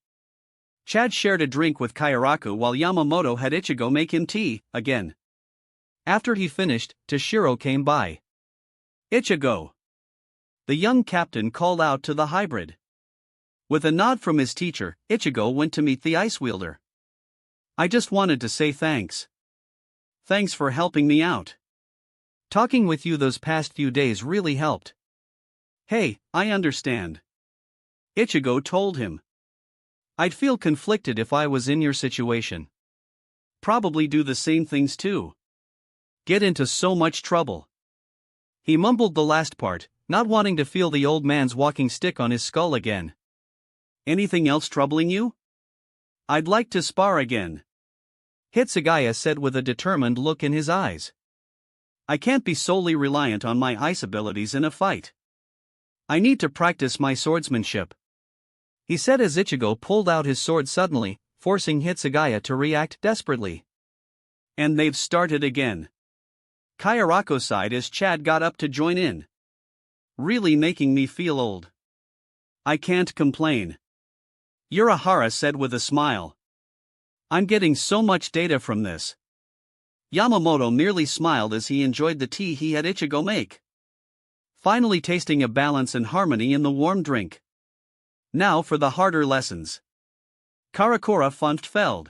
Chad shared a drink with Kairaku while Yamamoto had Ichigo make him tea, again. After he finished, Toshiro came by. Ichigo. The young captain called out to the hybrid. With a nod from his teacher, Ichigo went to meet the ice wielder. I just wanted to say thanks. Thanks for helping me out. Talking with you those past few days really helped. Hey, I understand. Ichigo told him. I'd feel conflicted if I was in your situation. Probably do the same things too. Get into so much trouble. He mumbled the last part, not wanting to feel the old man's walking stick on his skull again. Anything else troubling you? I'd like to spar again. Hitsugaya said with a determined look in his eyes. I can't be solely reliant on my ice abilities in a fight. I need to practice my swordsmanship. He said as Ichigo pulled out his sword suddenly, forcing Hitsugaya to react desperately. And they've started again. Kairaku sighed as Chad got up to join in. Really making me feel old. I can't complain. Urahara said with a smile. I'm getting so much data from this. Yamamoto merely smiled as he enjoyed the tea he had Ichigo make. Finally tasting a balance and harmony in the warm drink. Now for the harder lessons. Karakura Funfeld.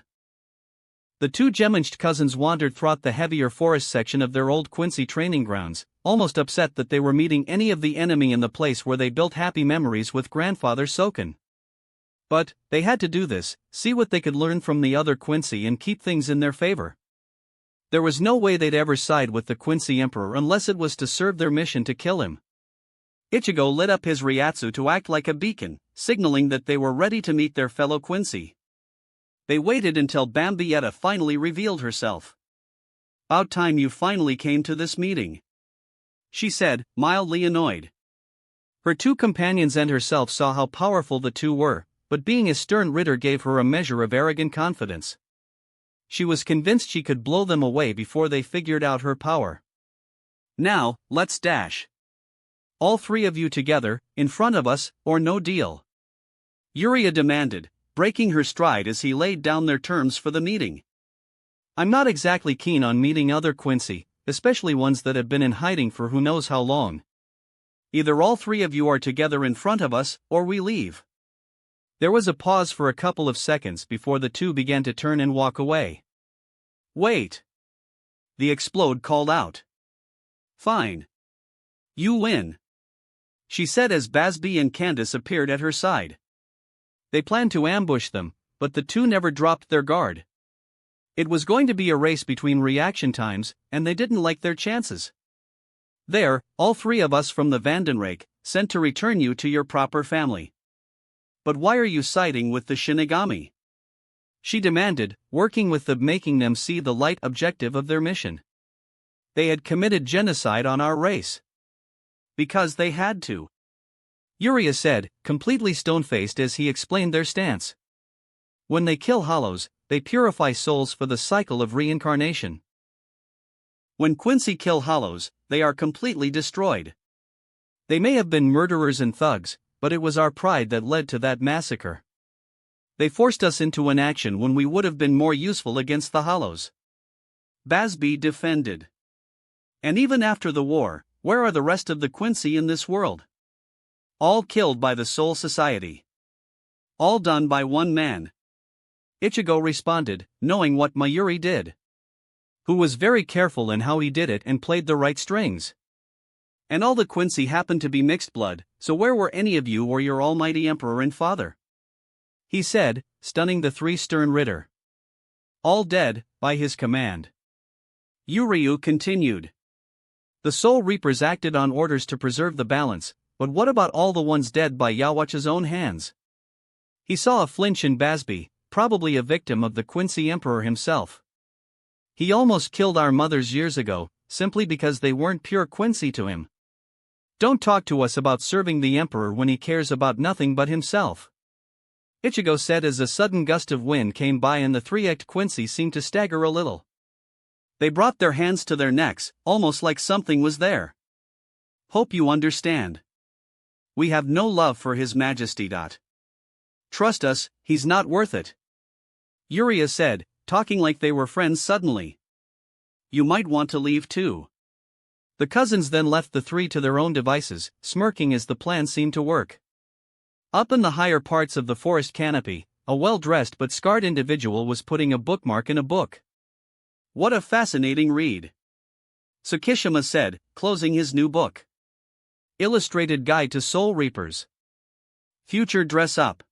The two Gemenged cousins wandered throughout the heavier forest section of their old Quincy training grounds, almost upset that they were meeting any of the enemy in the place where they built happy memories with grandfather Soken. But, they had to do this, see what they could learn from the other Quincy and keep things in their favor. There was no way they'd ever side with the Quincy Emperor unless it was to serve their mission to kill him. Ichigo lit up his Ryatsu to act like a beacon, signaling that they were ready to meet their fellow Quincy. They waited until Bambietta finally revealed herself. About time you finally came to this meeting, she said, mildly annoyed. Her two companions and herself saw how powerful the two were, but being a stern Ritter gave her a measure of arrogant confidence. She was convinced she could blow them away before they figured out her power. Now, let's dash. All three of you together, in front of us, or no deal. Yuria demanded, breaking her stride as he laid down their terms for the meeting. I'm not exactly keen on meeting other Quincy, especially ones that have been in hiding for who knows how long. Either all three of you are together in front of us, or we leave. There was a pause for a couple of seconds before the two began to turn and walk away. Wait! The Explode called out. Fine. You win, she said as Basby and Candace appeared at her side. They planned to ambush them, but the two never dropped their guard. It was going to be a race between reaction times, and they didn't like their chances. There, all three of us from the Vandenrake, sent to return you to your proper family. But why are you siding with the Shinigami? She demanded, working with them, making them see the light objective of their mission. They had committed genocide on our race. Because they had to. Yuria said, completely stone-faced as he explained their stance. When they kill hollows, they purify souls for the cycle of reincarnation. When Quincy kill hollows, they are completely destroyed. They may have been murderers and thugs, but it was our pride that led to that massacre. They forced us into an action when we would have been more useful against the hollows. Basby defended. And even after the war, where are the rest of the Quincy in this world? All killed by the Soul Society. All done by one man. Ichigo responded, knowing what Mayuri did. Who was very careful in how he did it and played the right strings. And all the Quincy happened to be mixed blood, so where were any of you or your almighty emperor and father? He said, stunning the three stern Ritter. All dead, by his command. Yuryu continued. The Soul Reapers acted on orders to preserve the balance, but what about all the ones dead by Yhwach's own hands? He saw a flinch in Basby, probably a victim of the Quincy Emperor himself. He almost killed our mothers years ago, simply because they weren't pure Quincy to him. Don't talk to us about serving the Emperor when he cares about nothing but himself. Ichigo said as a sudden gust of wind came by and the three-act Quincy seemed to stagger a little. They brought their hands to their necks, almost like something was there. Hope you understand. We have no love for His Majesty. Trust us, he's not worth it. Yuria said, talking like they were friends suddenly. You might want to leave too. The cousins then left the three to their own devices, smirking as the plan seemed to work. Up in the higher parts of the forest canopy, a well-dressed but scarred individual was putting a bookmark in a book. What a fascinating read. Tsukishima said, closing his new book. Illustrated Guide to Soul Reapers. Future Dress Up.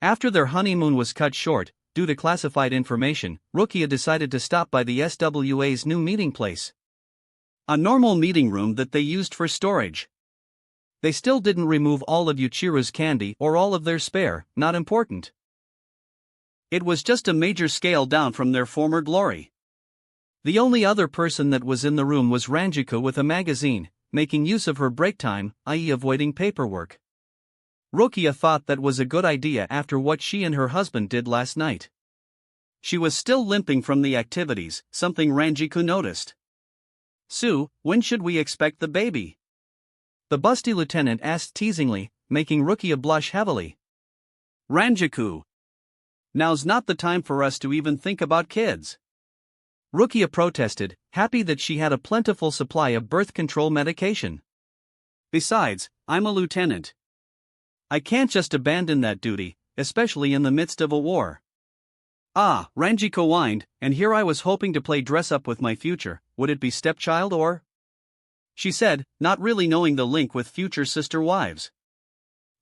After their honeymoon was cut short, due to classified information, Rukia decided to stop by the SWA's new meeting place. A normal meeting room that they used for storage. They still didn't remove all of Yuichiro's candy or all of their spare, not important. It was just a major scale down from their former glory. The only other person that was in the room was Ranjiko with a magazine, making use of her break time, i.e. avoiding paperwork. Rukia thought that was a good idea after what she and her husband did last night. She was still limping from the activities, something Ranjiko noticed. Sue, when should we expect the baby? The busty lieutenant asked teasingly, making Rukia blush heavily. Ranjiko. Now's not the time for us to even think about kids. Rukia protested, happy that she had a plentiful supply of birth control medication. Besides, I'm a lieutenant. I can't just abandon that duty, especially in the midst of a war. Ah, Ranjiko whined, and here I was hoping to play dress-up with my future, would it be stepchild or? She said, not really knowing the link with future sister wives.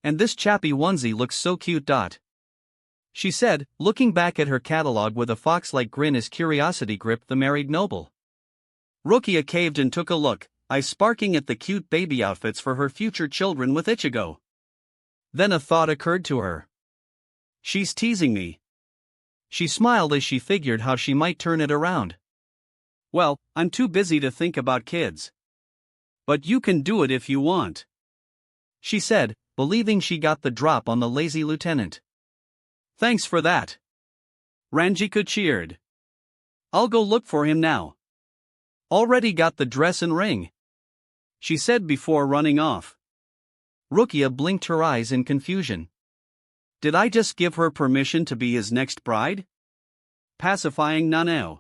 And this chappy onesie looks so cute. She said, looking back at her catalog with a fox-like grin as curiosity gripped the married noble. Rukia caved and took a look, eyes sparking at the cute baby outfits for her future children with Ichigo. Then a thought occurred to her. She's teasing me. She smiled as she figured how she might turn it around. Well, I'm too busy to think about kids. But you can do it if you want. She said, believing she got the drop on the lazy lieutenant. Thanks for that. Ranjiko cheered. I'll go look for him now. Already got the dress and ring. She said before running off. Rukia blinked her eyes in confusion. Did I just give her permission to be his next bride? Pacifying Nanao.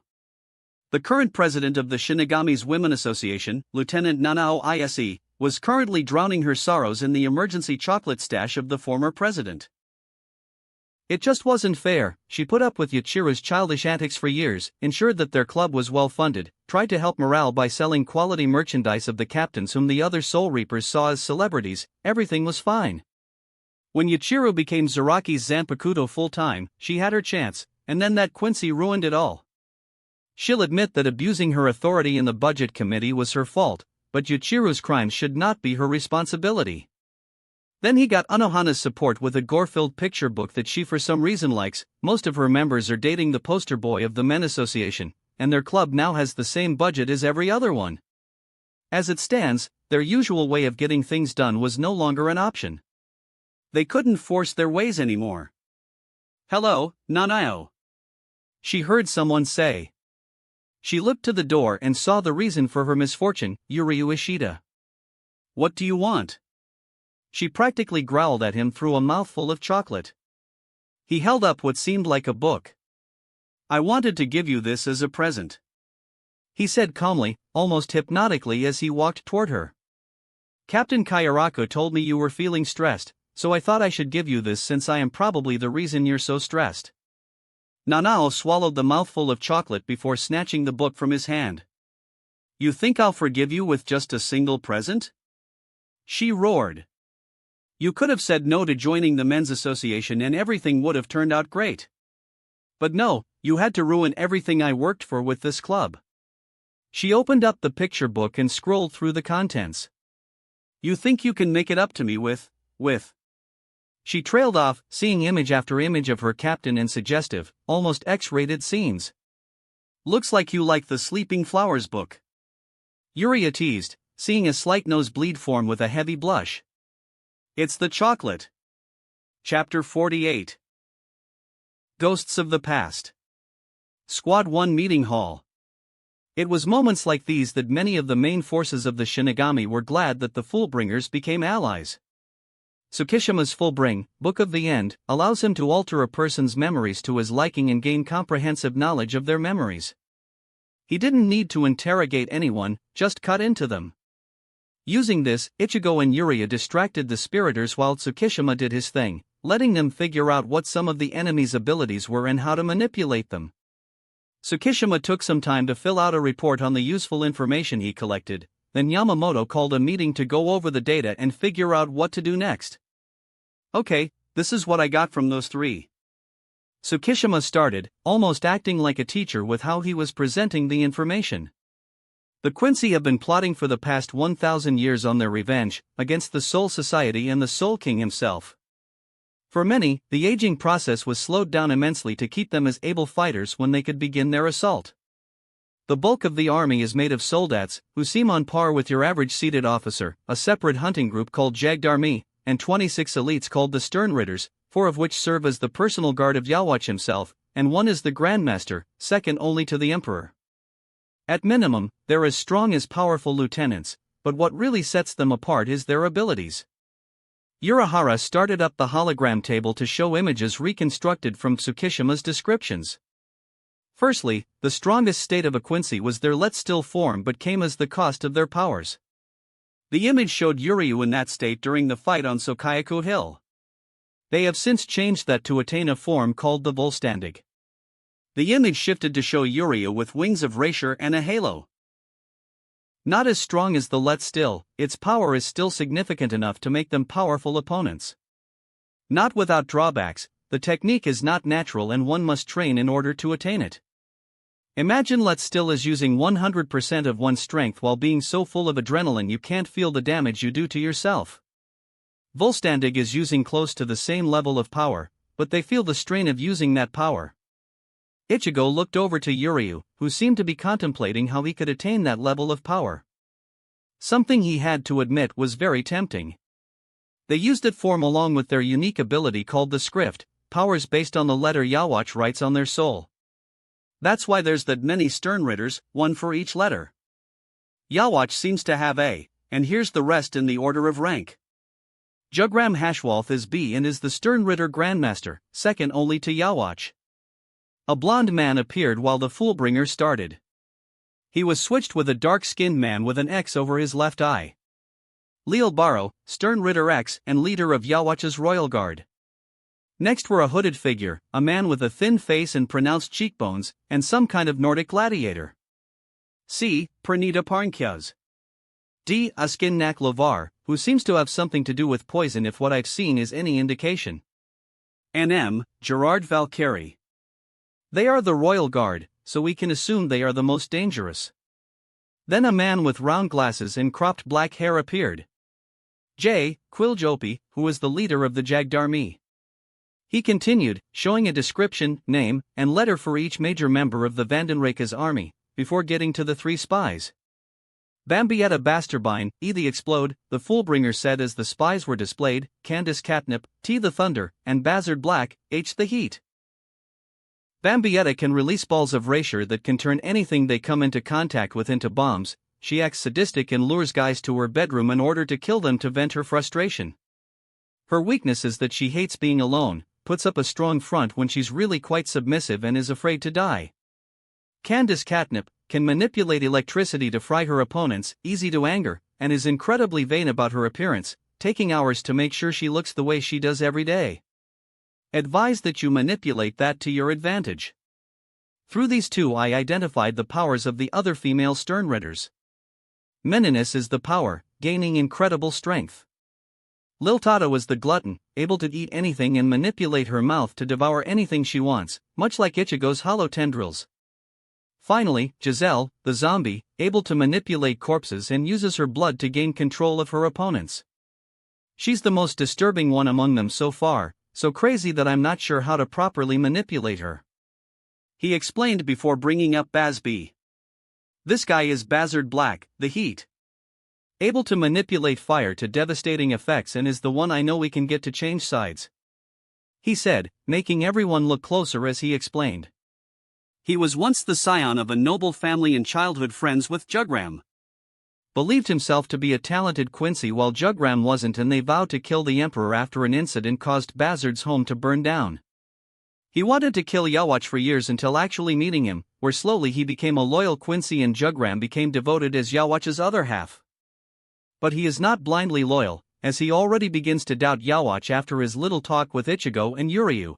The current president of the Shinigami's Women Association, Lieutenant Nanao Ise, was currently drowning her sorrows in the emergency chocolate stash of the former president. It just wasn't fair. She put up with Yuichiro's childish antics for years, ensured that their club was well funded, tried to help morale by selling quality merchandise of the captains whom the other Soul Reapers saw as celebrities. Everything was fine. When Yuichiro became Zaraki's Zanpakuto full-time, she had her chance, and then that Quincy ruined it all. She'll admit that abusing her authority in the budget committee was her fault, but Yuichiro's crimes should not be her responsibility. Then he got Anohana's support with a gore-filled picture book that she for some reason likes. Most of her members are dating the poster boy of the Men Association, and their club now has the same budget as every other one. As it stands, their usual way of getting things done was no longer an option. They couldn't force their ways anymore. Hello, Nanao. She heard someone say. She looked to the door and saw the reason for her misfortune, Yuryu Ishida. What do you want? She practically growled at him through a mouthful of chocolate. He held up what seemed like a book. I wanted to give you this as a present. He said calmly, almost hypnotically as he walked toward her. Captain Kayarako told me you were feeling stressed, so I thought I should give you this since I am probably the reason you're so stressed. Nanao swallowed the mouthful of chocolate before snatching the book from his hand. You think I'll forgive you with just a single present? She roared. You could have said no to joining the men's association and everything would have turned out great. But no, you had to ruin everything I worked for with this club. She opened up the picture book and scrolled through the contents. You think you can make it up to me with? She trailed off, seeing image after image of her captain in suggestive, almost X-rated scenes. "Looks like you like the Sleeping Flowers book," Yuria teased, seeing a slight nosebleed form with a heavy blush. "It's the chocolate." Chapter 48. Ghosts of the Past. Squad 1 Meeting Hall. It was moments like these that many of the main forces of the Shinigami were glad that the Fullbringers became allies. Tsukishima's Fullbring, Book of the End, allows him to alter a person's memories to his liking and gain comprehensive knowledge of their memories. He didn't need to interrogate anyone, just cut into them. Using this, Ichigo and Yuria distracted the Spiriters while Tsukishima did his thing, letting them figure out what some of the enemy's abilities were and how to manipulate them. Tsukishima took some time to fill out a report on the useful information he collected, then Yamamoto called a meeting to go over the data and figure out what to do next. "Okay, this is what I got from those three." Tsukishima started, almost acting like a teacher with how he was presenting the information. The Quincy have been plotting for the past 1,000 years on their revenge, against the Soul Society and the Soul King himself. For many, the aging process was slowed down immensely to keep them as able fighters when they could begin their assault. The bulk of the army is made of soldats, who seem on par with your average seated officer, a separate hunting group called Jagdarmi, and 26 elites called the Sternritters, 4 of which serve as the personal guard of Yhwach himself, and 1 is the Grandmaster, second only to the Emperor. At minimum, they're as strong as powerful lieutenants, but what really sets them apart is their abilities. Urahara started up the hologram table to show images reconstructed from Tsukishima's descriptions. Firstly, the strongest state of a Quincy was their let still form but came as the cost of their powers. The image showed Yuryu in that state during the fight on Sokayaku Hill. They have since changed that to attain a form called the Volstandig. The image shifted to show Yuryu with wings of Raisher and a halo. Not as strong as the let still, its power is still significant enough to make them powerful opponents. Not without drawbacks, the technique is not natural and one must train in order to attain it. Imagine let still as using 100% of one's strength while being so full of adrenaline you can't feel the damage you do to yourself. Volstandig is using close to the same level of power, but they feel the strain of using that power. Ichigo looked over to Yuryu, who seemed to be contemplating how he could attain that level of power. Something he had to admit was very tempting. They used that form along with their unique ability called the Script, powers based on the letter Yhwach writes on their soul. That's why there's that many Sternritters, 1 for each letter. Yhwach seems to have A, and here's the rest in the order of rank. Jugram Hashwalth is B and is the Sternritter Grandmaster, second only to Yhwach. A blond man appeared while the Fullbringer started. He was switched with a dark-skinned man with an X over his left eye. Leal Barrow, Sternritter X and leader of Yhwach's Royal Guard. Next were a hooded figure, a man with a thin face and pronounced cheekbones, and some kind of Nordic gladiator. C. Pranita Parnkyaz. D. Askinnak Lovar, who seems to have something to do with poison if what I've seen is any indication. And M. Gerard Valkyrie. They are the Royal Guard, so we can assume they are the most dangerous. Then a man with round glasses and cropped black hair appeared. J. Quiljopi, who is the leader of the Jagdarmi. He continued, showing a description, name, and letter for each major member of the Vandenreka's army, before getting to the 3 spies. Bambietta Basterbine, E. the Explode, the Fullbringer said as the spies were displayed, Candace Catnip, T. the Thunder, and Bazard Black, H. the Heat. Bambietta can release balls of Raisher that can turn anything they come into contact with into bombs. She acts sadistic and lures guys to her bedroom in order to kill them to vent her frustration. Her weakness is that she hates being alone, puts up a strong front when she's really quite submissive and is afraid to die. Candace Catnip can manipulate electricity to fry her opponents, easy to anger, and is incredibly vain about her appearance, taking hours to make sure she looks the way she does every day. Advise that you manipulate that to your advantage. Through these 2 I identified the powers of the other female Sternritters. Meninus is the power, gaining incredible strength. Liltada was the glutton, able to eat anything and manipulate her mouth to devour anything she wants, much like Ichigo's hollow tendrils. Finally, Giselle, the zombie, able to manipulate corpses and uses her blood to gain control of her opponents. She's the most disturbing one among them so far, so crazy that I'm not sure how to properly manipulate her," he explained before bringing up Bazby. "This guy is Bazard Black, the Heat. Able to manipulate fire to devastating effects, and is the one I know we can get to change sides," he said, making everyone look closer as he explained. He was once the scion of a noble family and childhood friends with Jugram. Believed himself to be a talented Quincy while Jugram wasn't, and they vowed to kill the Emperor after an incident caused Bazard's home to burn down. He wanted to kill Yawatch for years until actually meeting him, where slowly he became a loyal Quincy and Jugram became devoted as Yawatch's other half. But he is not blindly loyal, as he already begins to doubt Yawatch after his little talk with Ichigo and Yuryu.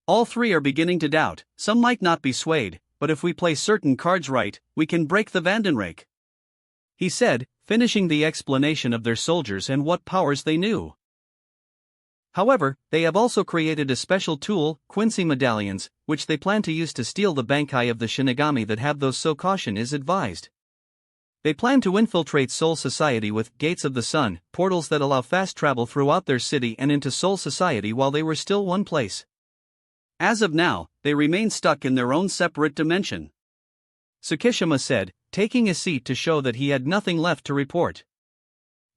All three are beginning to doubt. Some might not be swayed, but if we play certain cards right, we can break the Vandenrake," he said, finishing the explanation of their soldiers and what powers they knew. However, they have also created a special tool, Quincy Medallions, which they plan to use to steal the Bankai of the Shinigami that have those, so caution is advised. They plan to infiltrate Soul Society with Gates of the Sun, portals that allow fast travel throughout their city and into Soul Society while they were still one place. As of now, they remain stuck in their own separate dimension," Tsukishima said, taking a seat to show that he had nothing left to report.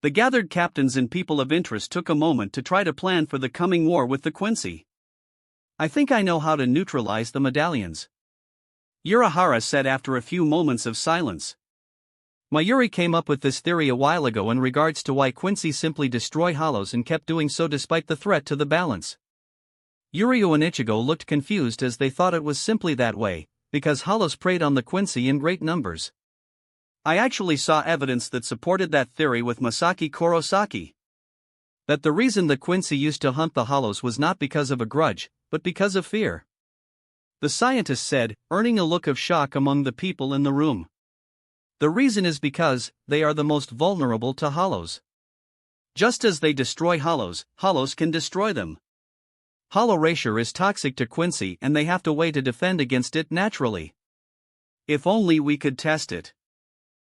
The gathered captains and people of interest took a moment to try to plan for the coming war with the Quincy. "I think I know how to neutralize the medallions," Urahara said after a few moments of silence. "Mayuri came up with this theory a while ago in regards to why Quincy simply destroy hollows and kept doing so despite the threat to the balance." Yuryu and Ichigo looked confused as they thought it was simply that way, because hollows preyed on the Quincy in great numbers. "I actually saw evidence that supported that theory with Masaki Kurosaki. That the reason the Quincy used to hunt the hollows was not because of a grudge, but because of fear," the scientist said, earning a look of shock among the people in the room. "The reason is because they are the most vulnerable to hollows. Just as they destroy hollows, hollows can destroy them. Hollow erasure is toxic to Quincy and they have to way to defend against it naturally. If only we could test it,"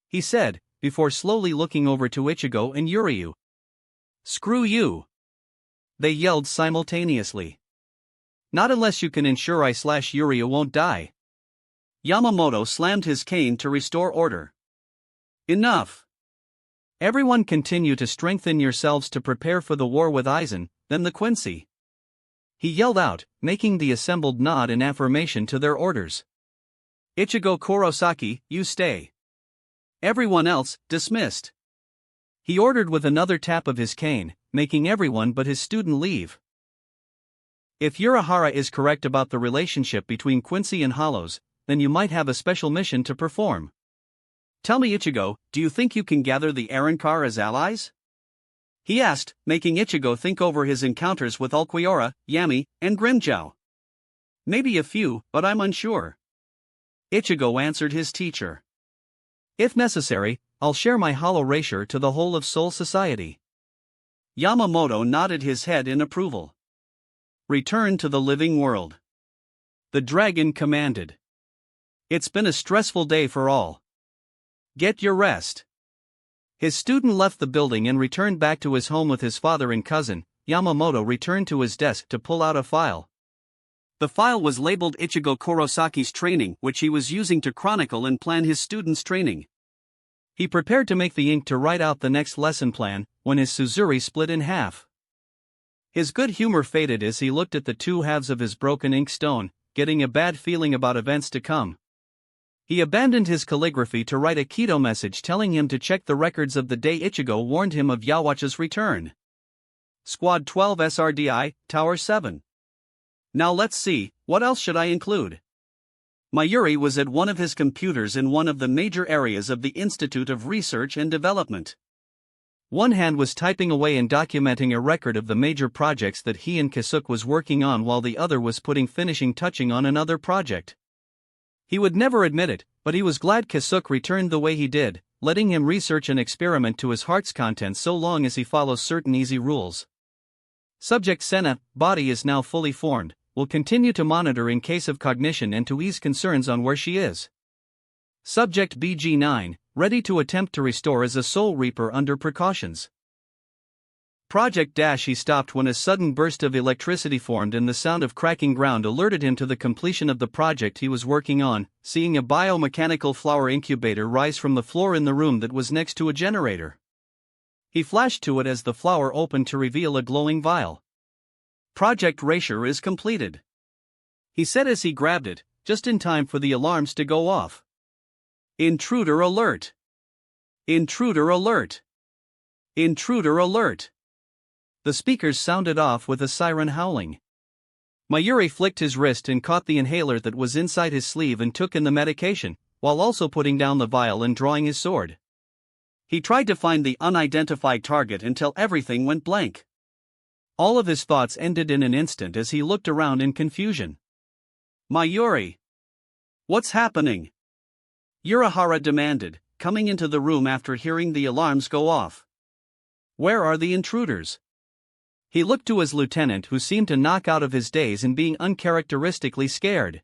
he said, before slowly looking over to Ichigo and Yuryu. "Screw you!" they yelled simultaneously. "Not unless you can ensure I/Yuryu won't die." Yamamoto slammed his cane to restore order. "Enough! Everyone continue to strengthen yourselves to prepare for the war with Aizen, then the Quincy," he yelled out, making the assembled nod in affirmation to their orders. "Ichigo Kurosaki, you stay. Everyone else, dismissed," he ordered with another tap of his cane, making everyone but his student leave. If Urahara is correct about the relationship between Quincy and hollows, then you might have a special mission to perform. "Tell me, Ichigo, do you think you can gather the Arrancar as allies?" he asked, making Ichigo think over his encounters with Ulquiorra, Yami, and Grimmjow. "Maybe a few, but I'm unsure," Ichigo answered his teacher. "If necessary, I'll share my hollow erasure to the whole of Soul Society." Yamamoto nodded his head in approval. "Return to the living world," the dragon commanded. "It's been a stressful day for all. Get your rest." His student left the building and returned back to his home with his father and cousin. Yamamoto returned to his desk to pull out a file. The file was labeled Ichigo Kurosaki's training, which he was using to chronicle and plan his students' training. He prepared to make the ink to write out the next lesson plan, when his Suzuri split in half. His good humor faded as he looked at the two halves of his broken ink stone, getting a bad feeling about events to come. He abandoned his calligraphy to write a Kido message telling him to check the records of the day Ichigo warned him of Yawatch's return. Squad 12 SRDI, Tower 7. Now let's see, what else should I include? Mayuri was at one of his computers in one of the major areas of the Institute of Research and Development. One hand was typing away and documenting a record of the major projects that he and Kisuke was working on while the other was putting finishing touching on another project. He would never admit it, but he was glad Kisuke returned the way he did, letting him research and experiment to his heart's content so long as he follows certain easy rules. Subject Senna, body is now fully formed, will continue to monitor in case of cognition and to ease concerns on where she is. Subject BG9, ready to attempt to restore as a Soul Reaper under precautions. Project Dash. He stopped when a sudden burst of electricity formed and the sound of cracking ground alerted him to the completion of the project he was working on, seeing a biomechanical flower incubator rise from the floor in the room that was next to a generator. He flashed to it as the flower opened to reveal a glowing vial. Project Erasure is completed, he said as he grabbed it, just in time for the alarms to go off. Intruder alert! Intruder alert! Intruder alert! The speakers sounded off with a siren howling. Mayuri flicked his wrist and caught the inhaler that was inside his sleeve and took in the medication, while also putting down the vial and drawing his sword. He tried to find the unidentified target until everything went blank. All of his thoughts ended in an instant as he looked around in confusion. Mayuri! What's happening? Urahara demanded, coming into the room after hearing the alarms go off. Where are the intruders? He looked to his lieutenant, who seemed to knock out of his daze and being uncharacteristically scared.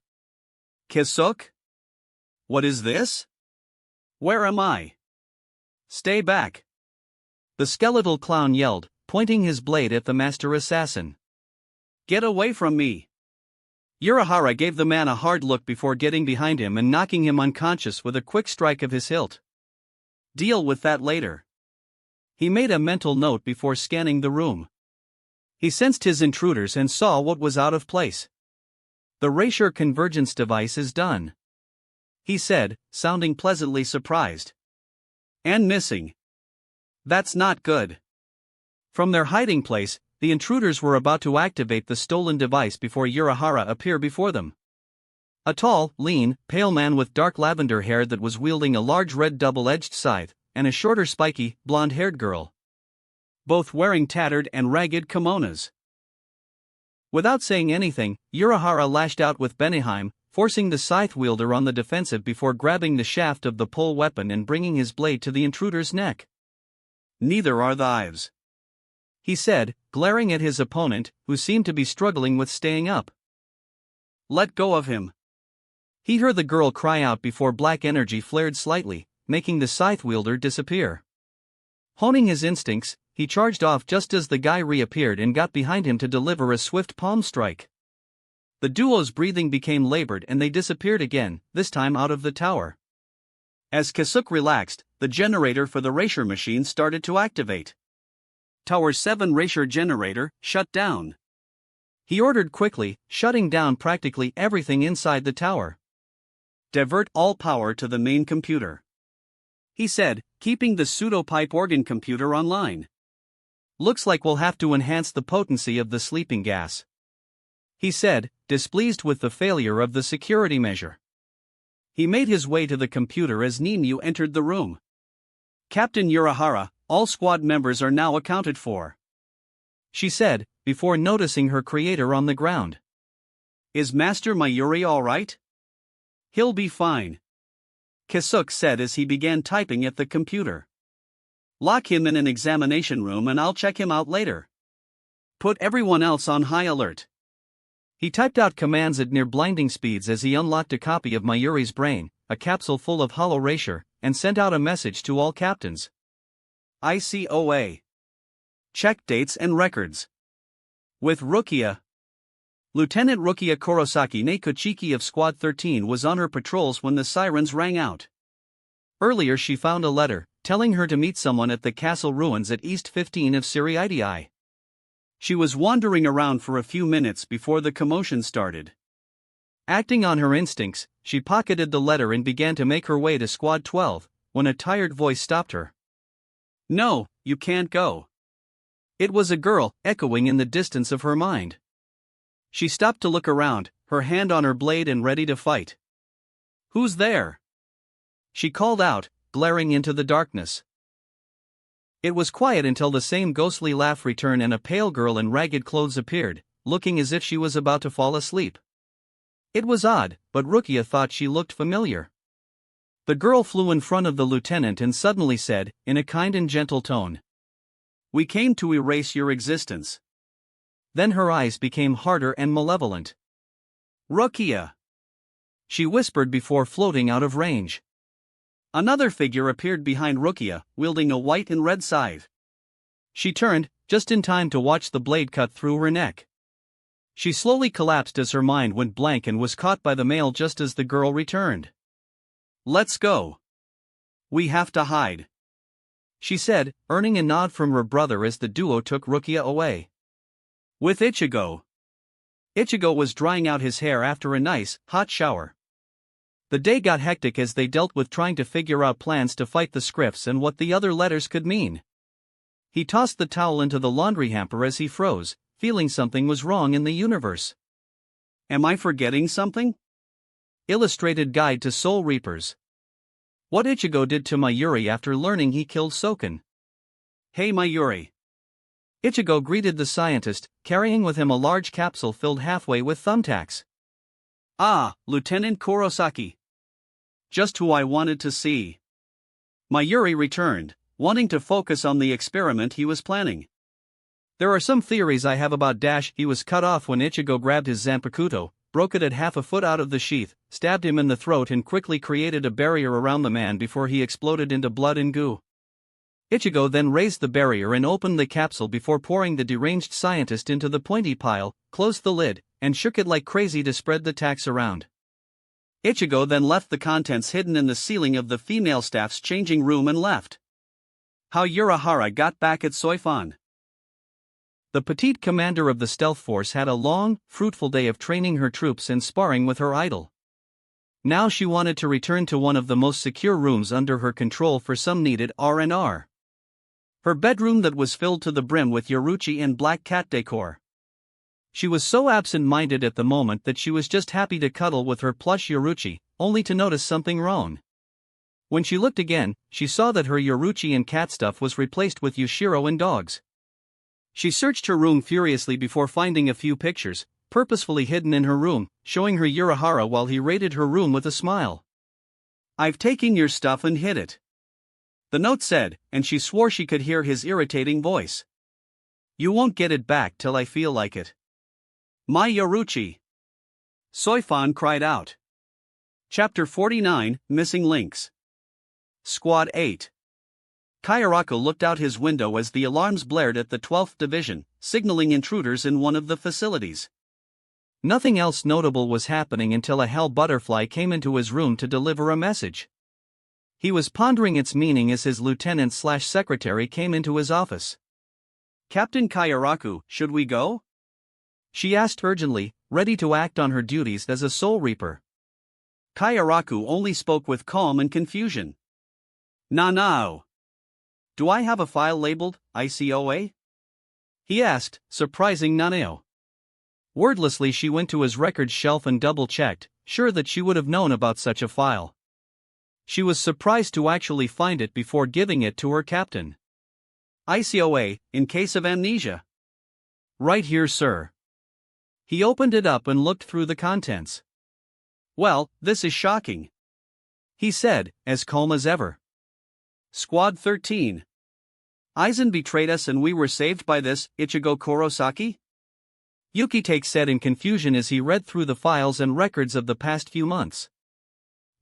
Kisuk? What is this? Where am I? Stay back! The skeletal clown yelled, pointing his blade at the master assassin. Get away from me! Urahara gave the man a hard look before getting behind him and knocking him unconscious with a quick strike of his hilt. Deal with that later. He made a mental note before scanning the room. He sensed his intruders and saw what was out of place. The Erasure convergence device is done, he said, sounding pleasantly surprised. And missing. That's not good. From their hiding place, the intruders were about to activate the stolen device before Urahara appeared before them. A tall, lean, pale man with dark lavender hair that was wielding a large red double-edged scythe, and a shorter spiky, blonde-haired girl, both wearing tattered and ragged kimonos. Without saying anything, Urahara lashed out with Beneheim, forcing the scythe wielder on the defensive before grabbing the shaft of the pole weapon and bringing his blade to the intruder's neck. Neither are thieves, he said, glaring at his opponent, who seemed to be struggling with staying up. Let go of him. He heard the girl cry out before black energy flared slightly, making the scythe wielder disappear. Honing his instincts, he charged off just as the guy reappeared and got behind him to deliver a swift palm strike. The duo's breathing became labored and they disappeared again, this time out of the tower. As Kisuk relaxed, the generator for the Erasure machine started to activate. Tower 7 Erasure generator, shut down. He ordered quickly, shutting down practically everything inside the tower. Divert all power to the main computer, he said, keeping the pseudo-pipe organ computer online. Looks like we'll have to enhance the potency of the sleeping gas, he said, displeased with the failure of the security measure. He made his way to the computer as Ninyu entered the room. Captain Urahara, all squad members are now accounted for, she said, before noticing her creator on the ground. Is Master Mayuri all right? He'll be fine, Kisuk said as he began typing at the computer. Lock him in an examination room and I'll check him out later. Put everyone else on high alert. He typed out commands at near blinding speeds as he unlocked a copy of Mayuri's brain, a capsule full of hollow Erasure, and sent out a message to all captains. ICOA. Check dates and records. With Rukia. Lieutenant Rukia Kurosaki Nekochiki of Squad 13 was on her patrols when the sirens rang out. Earlier she found a letter, telling her to meet someone at the castle ruins at East 15 of Siriidii. She was wandering around for a few minutes before the commotion started. Acting on her instincts, she pocketed the letter and began to make her way to Squad 12, when a tired voice stopped her. No, you can't go. It was a girl, echoing in the distance of her mind. She stopped to look around, her hand on her blade and ready to fight. Who's there? She called out, glaring into the darkness. It was quiet until the same ghostly laugh returned and a pale girl in ragged clothes appeared, looking as if she was about to fall asleep. It was odd, but Rukia thought she looked familiar. The girl flew in front of the lieutenant and suddenly said, in a kind and gentle tone, "We came to erase your existence." Then her eyes became harder and malevolent. "Rukia!" she whispered before floating out of range. Another figure appeared behind Rukia, wielding a white and red scythe. She turned, just in time to watch the blade cut through her neck. She slowly collapsed as her mind went blank and was caught by the male just as the girl returned. "Let's go. We have to hide," she said, earning a nod from her brother as the duo took Rukia away. With Ichigo. Ichigo was drying out his hair after a nice, hot shower. The day got hectic as they dealt with trying to figure out plans to fight the Scrifts and what the other letters could mean. He tossed the towel into the laundry hamper as he froze, feeling something was wrong in the universe. Am I forgetting something? Illustrated Guide to Soul Reapers. What Ichigo did to Mayuri after learning he killed Soken. Hey Mayuri. Ichigo greeted the scientist, carrying with him a large capsule filled halfway with thumbtacks. Ah, Lieutenant Kurosaki. Just who I wanted to see. Mayuri returned, wanting to focus on the experiment he was planning. There are some theories I have about Dash. He was cut off when Ichigo grabbed his Zanpakuto, broke it at half a foot out of the sheath, stabbed him in the throat and quickly created a barrier around the man before he exploded into blood and goo. Ichigo then raised the barrier and opened the capsule before pouring the deranged scientist into the pointy pile, closed the lid, and shook it like crazy to spread the tacks around. Ichigo then left the contents hidden in the ceiling of the female staff's changing room and left. How Urahara got back at Soifan. The petite commander of the stealth force had a long, fruitful day of training her troops and sparring with her idol. Now she wanted to return to one of the most secure rooms under her control for some needed R&R. Her bedroom that was filled to the brim with Yoruchi and black cat decor. She was so absent-minded at the moment that she was just happy to cuddle with her plush Yoruchi, only to notice something wrong. When she looked again, she saw that her Yoruchi and cat stuff was replaced with Yushiro and dogs. She searched her room furiously before finding a few pictures, purposefully hidden in her room, showing her Urahara while he raided her room with a smile. "I've taken your stuff and hid it," the note said, and she swore she could hear his irritating voice. "You won't get it back till I feel like it." My Yoruchi! Soifan cried out. Chapter 49, Missing Links. Squad 8. Kayaraku looked out his window as the alarms blared at the 12th Division, signaling intruders in one of the facilities. Nothing else notable was happening until a hell butterfly came into his room to deliver a message. He was pondering its meaning as his lieutenant/secretary came into his office. "Captain Kayaraku, should we go?" she asked urgently, ready to act on her duties as a soul reaper. Kayaraku only spoke with calm and confusion. "Nanao. Do I have a file labeled ICOA?" he asked, surprising Nanao. Wordlessly she went to his records shelf and double-checked, sure that she would have known about such a file. She was surprised to actually find it before giving it to her captain. "ICOA, in case of amnesia." "Right here, sir." He opened it up and looked through the contents. "Well, this is shocking," he said, as calm as ever. Squad 13. Aizen betrayed us and we were saved by this, Ichigo Kurosaki? Yukitake said in confusion as he read through the files and records of the past few months.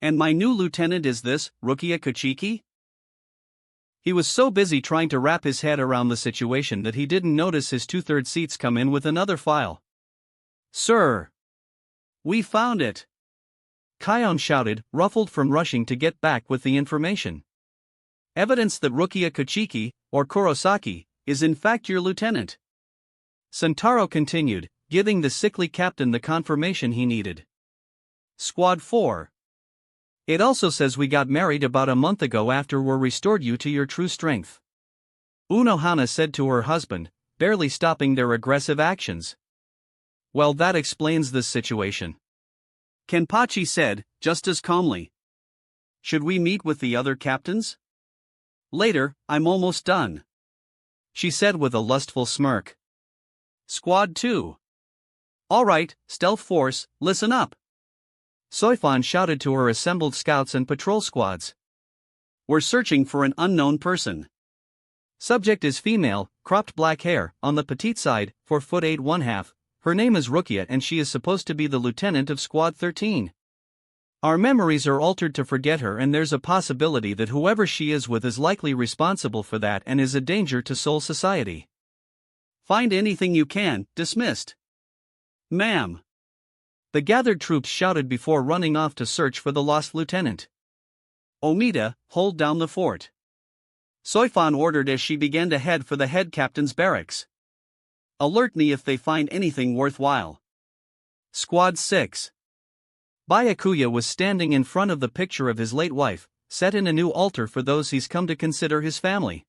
"And my new lieutenant is this, Rukia Kuchiki?" He was so busy trying to wrap his head around the situation that he didn't notice his two-third seats come in with another file. "Sir! We found it!" Kion shouted, ruffled from rushing to get back with the information. "Evidence that Rukia Kuchiki, or Kurosaki, is in fact your lieutenant." Sentaro continued, giving the sickly captain the confirmation he needed. Squad 4. It also says we got married about a month ago after we restored you to your true strength. Unohana said to her husband, barely stopping their aggressive actions. "Well, that explains this situation," Kenpachi said, just as calmly. "Should we meet with the other captains?" "Later, I'm almost done," she said with a lustful smirk. Squad 2. "All right, Stealth Force, listen up," Soifan shouted to her assembled scouts and patrol squads. "We're searching for an unknown person. Subject is female, cropped black hair, on the petite side, 4'8" 1/2. Her name is Rukia and she is supposed to be the lieutenant of Squad 13. Our memories are altered to forget her and there's a possibility that whoever she is with is likely responsible for that and is a danger to Soul Society. Find anything you can. Dismissed. Ma'am. The gathered troops shouted before running off to search for the lost lieutenant. Omida, hold down the fort. Soifan ordered as she began to head for the head captain's barracks. Alert me if they find anything worthwhile. Squad 6. Byakuya was standing in front of the picture of his late wife, set in a new altar for those he's come to consider his family.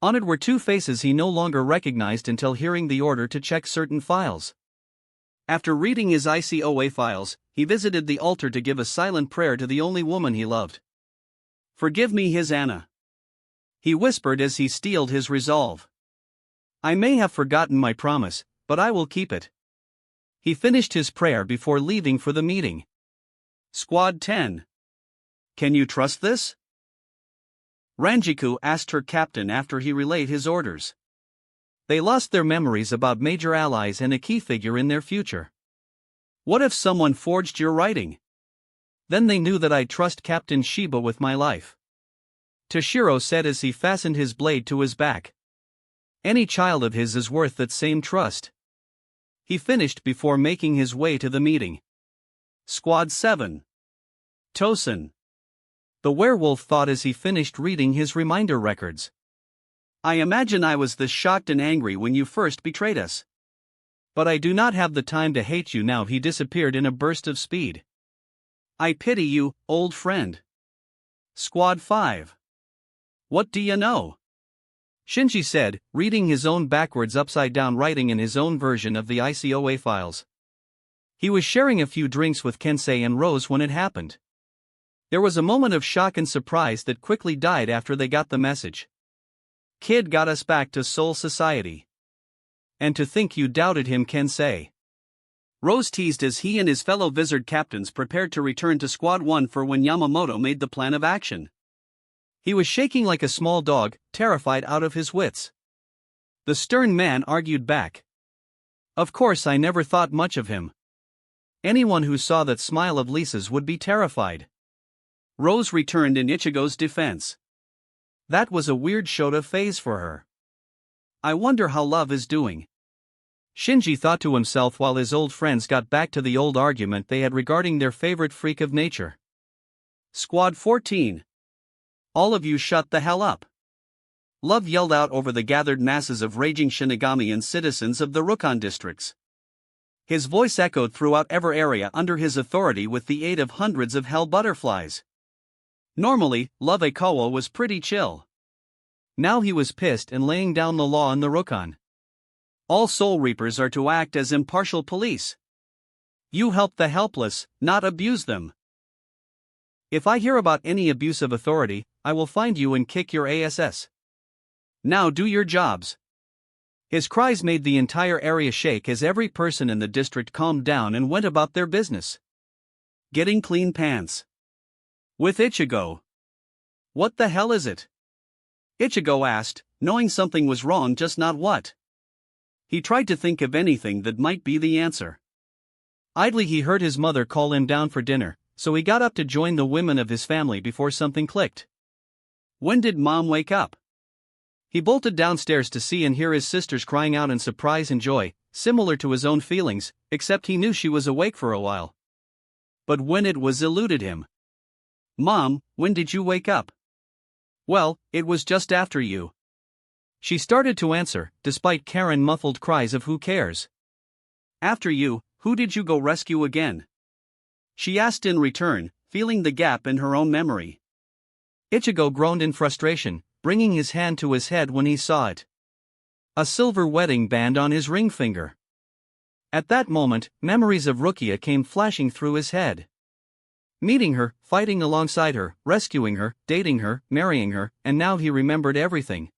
On it were two faces he no longer recognized until hearing the order to check certain files. After reading his Ichigo files, he visited the altar to give a silent prayer to the only woman he loved. Forgive me, his Anna. He whispered as he steeled his resolve. I may have forgotten my promise, but I will keep it. He finished his prayer before leaving for the meeting. Squad 10. Can you trust this? Ranjiku asked her captain after he relayed his orders. They lost their memories about major allies and a key figure in their future. What if someone forged your writing? Then they knew that I'd trust Captain Shiba with my life. Toshiro said as he fastened his blade to his back. Any child of his is worth that same trust. He finished before making his way to the meeting. Squad 7. Tosin. The werewolf thought as he finished reading his reminder records. I imagine I was this shocked and angry when you first betrayed us. But I do not have the time to hate you now. He disappeared in a burst of speed. I pity you, old friend. Squad 5. What do you know? Shinji said, reading his own backwards upside down writing in his own version of the ICOA files. He was sharing a few drinks with Kensei and Rose when it happened. There was a moment of shock and surprise that quickly died after they got the message. Kid got us back to Soul Society. And to think you doubted him, Kensei. Rose teased as he and his fellow Vizard captains prepared to return to Squad 1 for when Yamamoto made the plan of action. He was shaking like a small dog, terrified out of his wits. The stern man argued back. Of course, I never thought much of him. Anyone who saw that smile of Lisa's would be terrified. Rose returned in Ichigo's defense. That was a weird Shota phase for her. I wonder how Love is doing. Shinji thought to himself while his old friends got back to the old argument they had regarding their favorite freak of nature. Squad 14. All of you shut the hell up. Love yelled out over the gathered masses of raging Shinigami and citizens of the Rukon districts. His voice echoed throughout every area under his authority with the aid of hundreds of hell butterflies. Normally, Love Ikawa was pretty chill. Now he was pissed and laying down the law on the Rukon. All Soul Reapers are to act as impartial police. You help the helpless, not abuse them. If I hear about any abuse of authority, I will find you and kick your ass. Now do your jobs. His cries made the entire area shake as every person in the district calmed down and went about their business. Getting clean pants. With Ichigo. What the hell is it? Ichigo asked, knowing something was wrong, just not what. He tried to think of anything that might be the answer. Idly he heard his mother call him down for dinner, so he got up to join the women of his family before something clicked. When did Mom wake up? He bolted downstairs to see and hear his sisters crying out in surprise and joy, similar to his own feelings, except he knew she was awake for a while. But when it was eluded him. Mom, when did you wake up? Well, it was just after you. She started to answer, despite Karen muffled cries of who cares. After you, who did you go rescue again? She asked in return, feeling the gap in her own memory. Ichigo groaned in frustration, bringing his hand to his head when he saw it. A silver wedding band on his ring finger. At that moment, memories of Rukia came flashing through his head. Meeting her, fighting alongside her, rescuing her, dating her, marrying her, and now he remembered everything.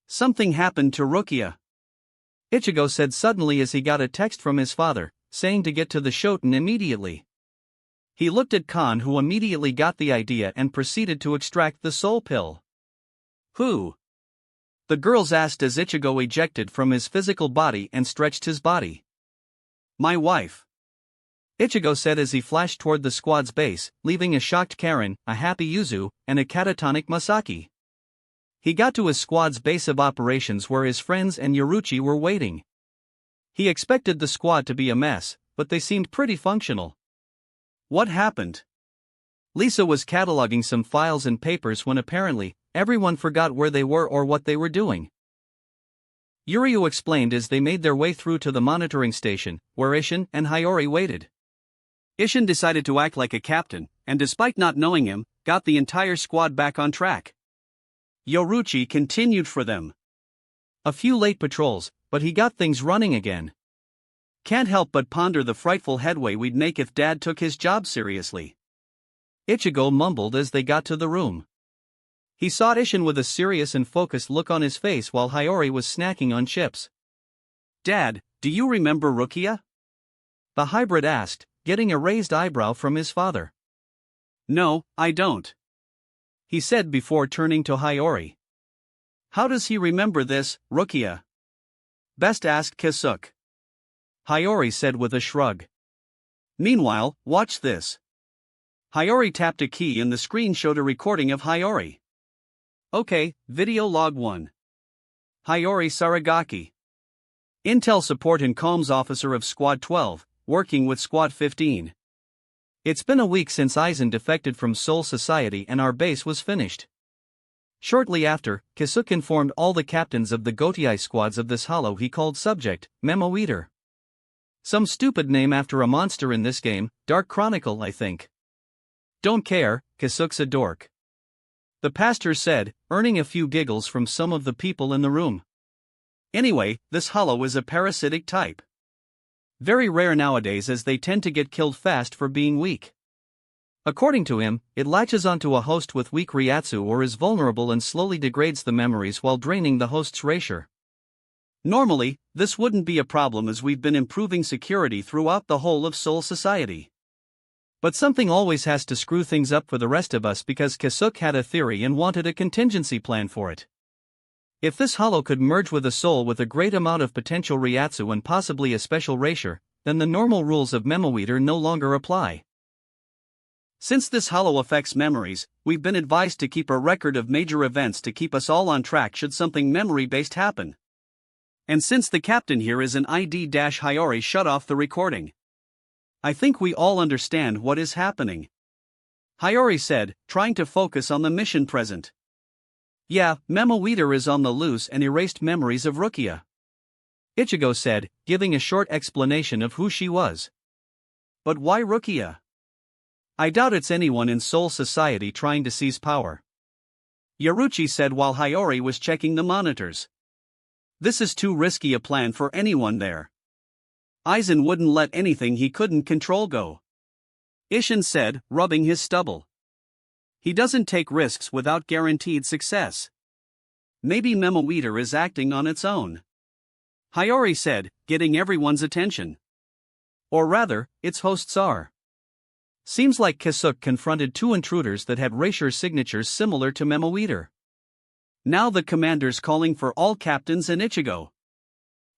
Something happened to Rukia. Ichigo said suddenly as he got a text from his father, saying to get to the Shoten immediately. He looked at Khan, who immediately got the idea and proceeded to extract the soul pill. Who? The girls asked as Ichigo ejected from his physical body and stretched his body. My wife. Ichigo said as he flashed toward the squad's base, leaving a shocked Karen, a happy Yuzu, and a catatonic Masaki. He got to his squad's base of operations where his friends and Yoruchi were waiting. He expected the squad to be a mess, but they seemed pretty functional. What happened? Lisa was cataloging some files and papers when apparently, everyone forgot where they were or what they were doing. Yuryu explained as they made their way through to the monitoring station, where Ishin and Hiyori waited. Ishin decided to act like a captain, and despite not knowing him, got the entire squad back on track. Yoruchi continued for them. A few late patrols, but he got things running again. Can't help but ponder the frightful headway we'd make if Dad took his job seriously. Ichigo mumbled as they got to the room. He sought Ishin with a serious and focused look on his face while Hiyori was snacking on chips. Dad, do you remember Rukia? The hybrid asked, getting a raised eyebrow from his father. No, I don't, he said before turning to Hiyori. How does he remember this, Rukia? Best ask Kisuke, Hiyori said with a shrug. Meanwhile, watch this. Hiyori tapped a key and the screen showed a recording of Hiyori. Okay, video log 1. Hiyori Saragaki, Intel Support and Comms Officer of Squad 12, working with Squad 15. It's been a week since Aizen defected from Soul Society and our base was finished. Shortly after, Kisuke informed all the captains of the Gotiei squads of this hollow he called subject, Memo Eater. Some stupid name after a monster in this game, Dark Chronicle I think. Don't care, Kisuke's a dork, the pastor said, earning a few giggles from some of the people in the room. Anyway, this hollow is a parasitic type. Very rare nowadays as they tend to get killed fast for being weak. According to him, it latches onto a host with weak Ryatsu or is vulnerable and slowly degrades the memories while draining the host's Reisha. Normally, this wouldn't be a problem as we've been improving security throughout the whole of Soul Society. But something always has to screw things up for the rest of us because Kisuke had a theory and wanted a contingency plan for it. If this hollow could merge with a soul with a great amount of potential Ryatsu and possibly a special Reisha, then the normal rules of Memo Eater no longer apply. Since this hollow affects memories, we've been advised to keep a record of major events to keep us all on track should something memory-based happen. And since the captain here is an ID-Hiyori, shut off the recording. I think we all understand what is happening, Hiyori said, trying to focus on the mission present. Yeah, Memo Eater is on the loose and erased memories of Rukia, Ichigo said, giving a short explanation of who she was. But why Rukia? I doubt it's anyone in Soul Society trying to seize power, Yoruchi said while Hiyori was checking the monitors. This is too risky a plan for anyone there. Aizen wouldn't let anything he couldn't control go, Ishin said, rubbing his stubble. He doesn't take risks without guaranteed success. Maybe Memo Eater is acting on its own, Hiyori said, getting everyone's attention. Or rather, its hosts are. Seems like Kisuke confronted two intruders that had Reisha signatures similar to Memo Eater. Now the commander's calling for all captains and Ichigo.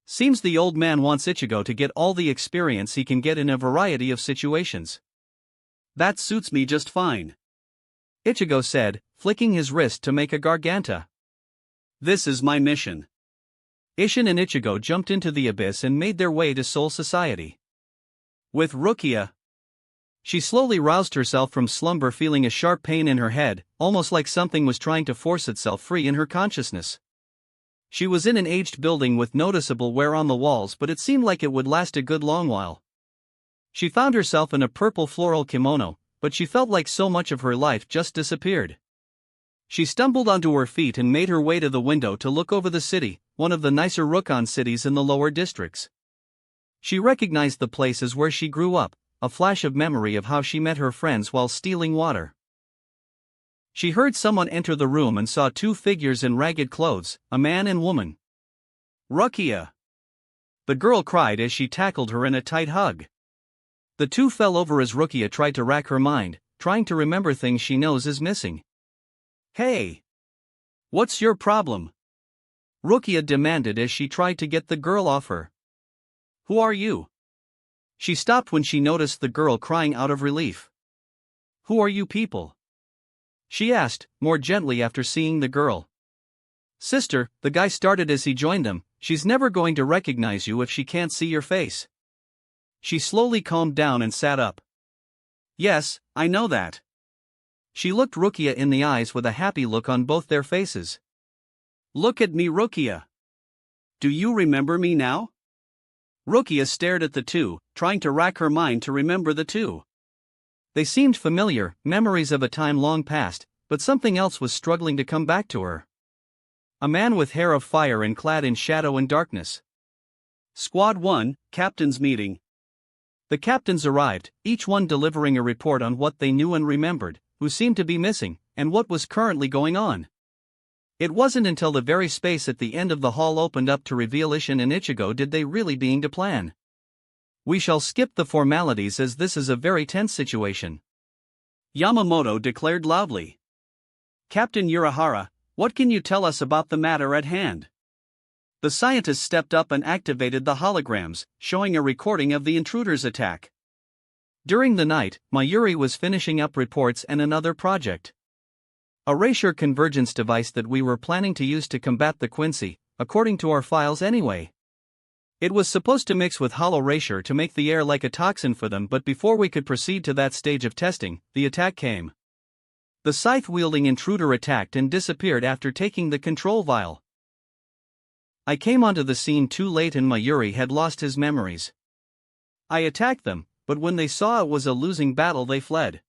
Seems the old man wants Ichigo to get all the experience he can get in a variety of situations. That suits me just fine, Ichigo said, flicking his wrist to make a garganta. This is my mission. Ishin and Ichigo jumped into the abyss and made their way to Soul Society. With Rukia. She slowly roused herself from slumber, feeling a sharp pain in her head, almost like something was trying to force itself free in her consciousness. She was in an aged building with noticeable wear on the walls, but it seemed like it would last a good long while. She found herself in a purple floral kimono, but she felt like so much of her life just disappeared. She stumbled onto her feet and made her way to the window to look over the city, one of the nicer Rukon cities in the lower districts. She recognized the place as where she grew up, a flash of memory of how she met her friends while stealing water. She heard someone enter the room and saw two figures in ragged clothes, a man and woman. Rukia! The girl cried as she tackled her in a tight hug. The two fell over as Rukia tried to rack her mind, trying to remember things she knows is missing. Hey! What's your problem? Rukia demanded as she tried to get the girl off her. Who are you? She stopped when she noticed the girl crying out of relief. Who are you people? She asked, more gently after seeing the girl. Sister, the guy started as he joined them, she's never going to recognize you if she can't see your face. She slowly calmed down and sat up. Yes, I know that. She looked Rukia in the eyes with a happy look on both their faces. Look at me, Rukia. Do you remember me now? Rukia stared at the two, trying to rack her mind to remember the two. They seemed familiar, memories of a time long past, but something else was struggling to come back to her. A man with hair of fire and clad in shadow and darkness. Squad 1, Captain's Meeting. The captains arrived, each one delivering a report on what they knew and remembered, who seemed to be missing, and what was currently going on. It wasn't until the very space at the end of the hall opened up to reveal Ishin and Ichigo did they really begin to plan. We shall skip the formalities as this is a very tense situation. Yamamoto declared loudly. Captain Urahara, what can you tell us about the matter at hand? The scientist stepped up and activated the holograms, showing a recording of the intruder's attack. During the night, Mayuri was finishing up reports and another project. A erasure convergence device that we were planning to use to combat the Quincy, according to our files anyway. It was supposed to mix with hollow erasure to make the air like a toxin for them, but before we could proceed to that stage of testing, the attack came. The scythe-wielding intruder attacked and disappeared after taking the control vial. I came onto the scene too late and Mayuri had lost his memories. I attacked them, but when they saw it was a losing battle they fled.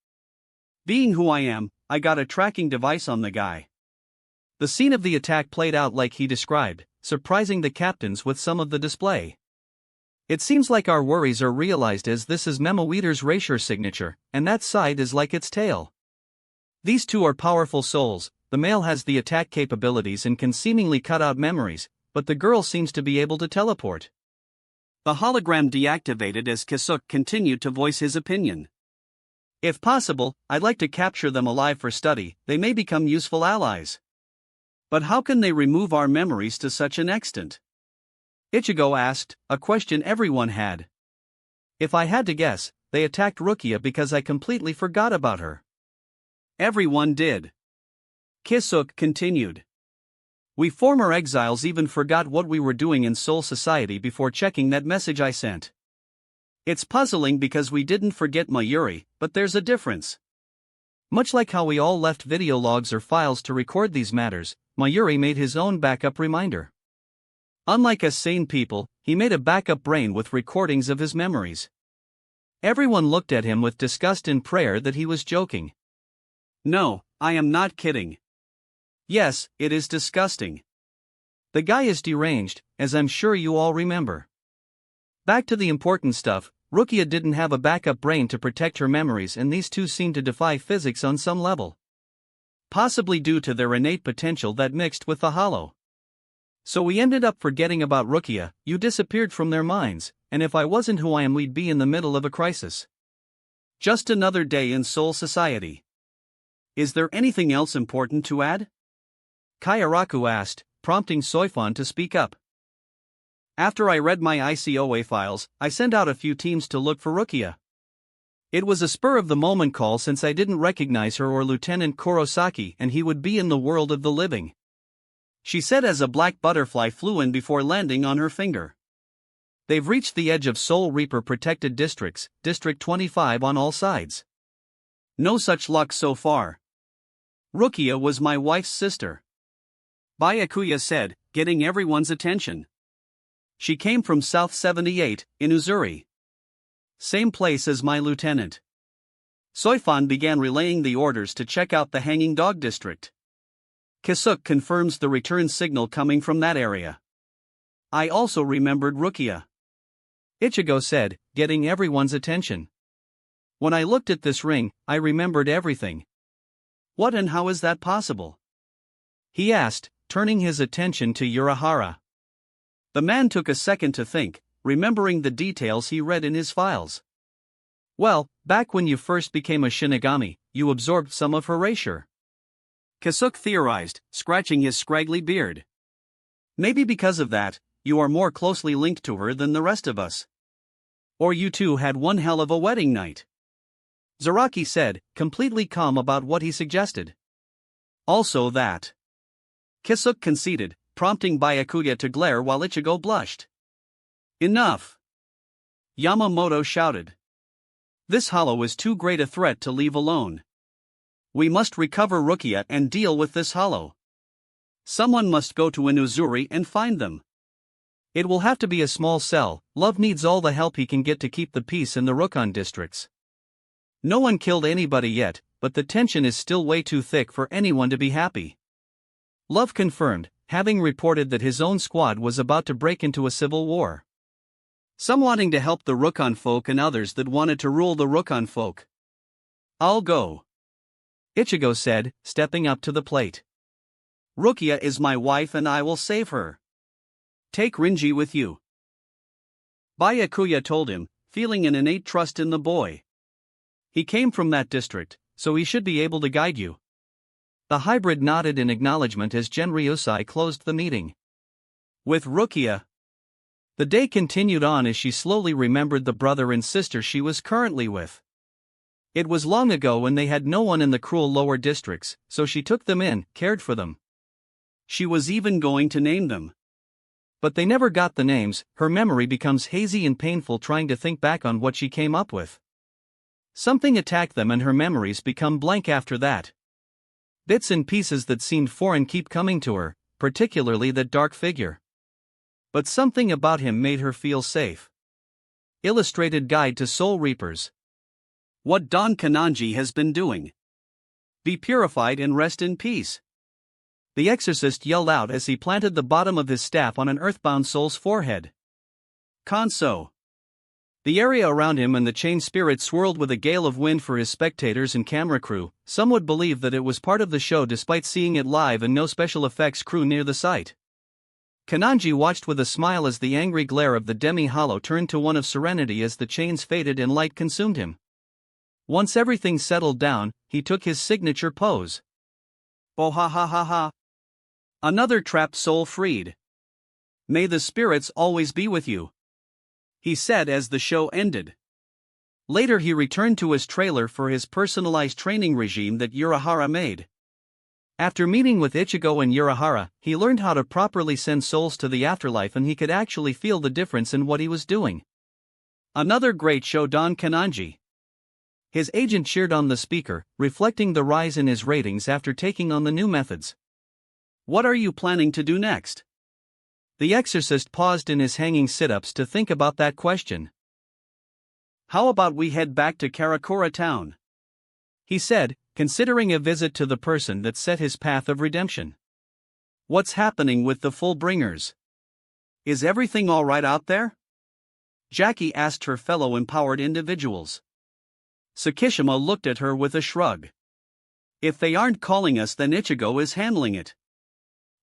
Being who I am, I got a tracking device on the guy. The scene of the attack played out like he described, surprising the captains with some of the display. It seems like our worries are realized as this is Memo Eater's erasure signature, and that side is like its tail. These two are powerful souls, the male has the attack capabilities and can seemingly cut out memories, but the girl seems to be able to teleport. The hologram deactivated as Kisuk continued to voice his opinion. If possible, I'd like to capture them alive for study, they may become useful allies. But how can they remove our memories to such an extent? Ichigo asked, a question everyone had. If I had to guess, they attacked Rukia because I completely forgot about her. Everyone did. Kisuk continued. We former exiles even forgot what we were doing in Soul Society before checking that message I sent. It's puzzling because we didn't forget Mayuri, but there's a difference. Much like how we all left video logs or files to record these matters, Mayuri made his own backup reminder. Unlike us sane people, he made a backup brain with recordings of his memories. Everyone looked at him with disgust and prayer that he was joking. No, I am not kidding. Yes, it is disgusting. The guy is deranged, as I'm sure you all remember. Back to the important stuff, Rukia didn't have a backup brain to protect her memories and these two seemed to defy physics on some level. Possibly due to their innate potential that mixed with the hollow. So we ended up forgetting about Rukia, you disappeared from their minds, and if I wasn't who I am we'd be in the middle of a crisis. Just another day in Soul Society. Is there anything else important to add? Kayaraku asked, prompting Soifon to speak up. After I read my ICOA files, I sent out a few teams to look for Rukia. It was a spur-of-the-moment call since I didn't recognize her or Lieutenant Kurosaki and he would be in the world of the living. She said as a black butterfly flew in before landing on her finger. They've reached the edge of Soul Reaper protected districts, District 25 on all sides. No such luck so far. Rukia was my wife's sister. Byakuya said, getting everyone's attention. She came from South 78, in Uzuri. Same place as my lieutenant. Soifon began relaying the orders to check out the Hanging Dog District. Kisuk confirms the return signal coming from that area. I also remembered Rukia. Ichigo said, getting everyone's attention. When I looked at this ring, I remembered everything. What and how is that possible? He asked, turning his attention to Urahara. The man took a second to think, remembering the details he read in his files. Well, back when you first became a Shinigami, you absorbed some of her erasure. Kisuk theorized, scratching his scraggly beard. Maybe because of that, you are more closely linked to her than the rest of us. Or you two had one hell of a wedding night. Zaraki said, completely calm about what he suggested. Also that. Kisuk conceded, prompting Byakuya to glare while Ichigo blushed. Enough! Yamamoto shouted. This hollow is too great a threat to leave alone. We must recover Rukia and deal with this hollow. Someone must go to Inuzuri and find them. It will have to be a small cell. Love needs all the help he can get to keep the peace in the Rukon districts. No one killed anybody yet, but the tension is still way too thick for anyone to be happy. Love confirmed, having reported that his own squad was about to break into a civil war. Some wanting to help the Rukon folk and others that wanted to rule the Rukon folk. I'll go, Ichigo said, stepping up to the plate. Rukia is my wife and I will save her. Take Rinji with you, Byakuya told him, feeling an innate trust in the boy. He came from that district, so he should be able to guide you. The hybrid nodded in acknowledgement as Genryusai closed the meeting. With Rukia, the day continued on as she slowly remembered the brother and sister she was currently with. It was long ago when they had no one in the cruel lower districts, so she took them in, cared for them. She was even going to name them. But they never got the names. Her memory becomes hazy and painful trying to think back on what she came up with. Something attacked them and her memories become blank after that. Bits and pieces that seemed foreign keep coming to her, particularly that dark figure. But something about him made her feel safe. Illustrated Guide to Soul Reapers. What Don Kananji has been doing. Be purified and rest in peace, the exorcist yelled out as he planted the bottom of his staff on an earthbound soul's forehead. Kanso. The area around him and the chained spirit swirled with a gale of wind for his spectators and camera crew. Some would believe that it was part of the show despite seeing it live and no special effects crew near the site. Kananji watched with a smile as the angry glare of the demi-hollow turned to one of serenity as the chains faded and light consumed him. Once everything settled down, he took his signature pose. Oh ha ha ha ha. Another trapped soul freed. May the spirits always be with you, he said as the show ended. Later he returned to his trailer for his personalized training regime that Urahara made. After meeting with Ichigo and Urahara, he learned how to properly send souls to the afterlife and he could actually feel the difference in what he was doing. Another great show, Don Kananji. His agent cheered on the speaker, reflecting the rise in his ratings after taking on the new methods. What are you planning to do next? The exorcist paused in his hanging sit-ups to think about that question. How about we head back to Karakura town? He said, considering a visit to the person that set his path of redemption. What's happening with the Fullbringers? Is everything all right out there? Jackie asked her fellow empowered individuals. Tsukishima looked at her with a shrug. If they aren't calling us, then Ichigo is handling it,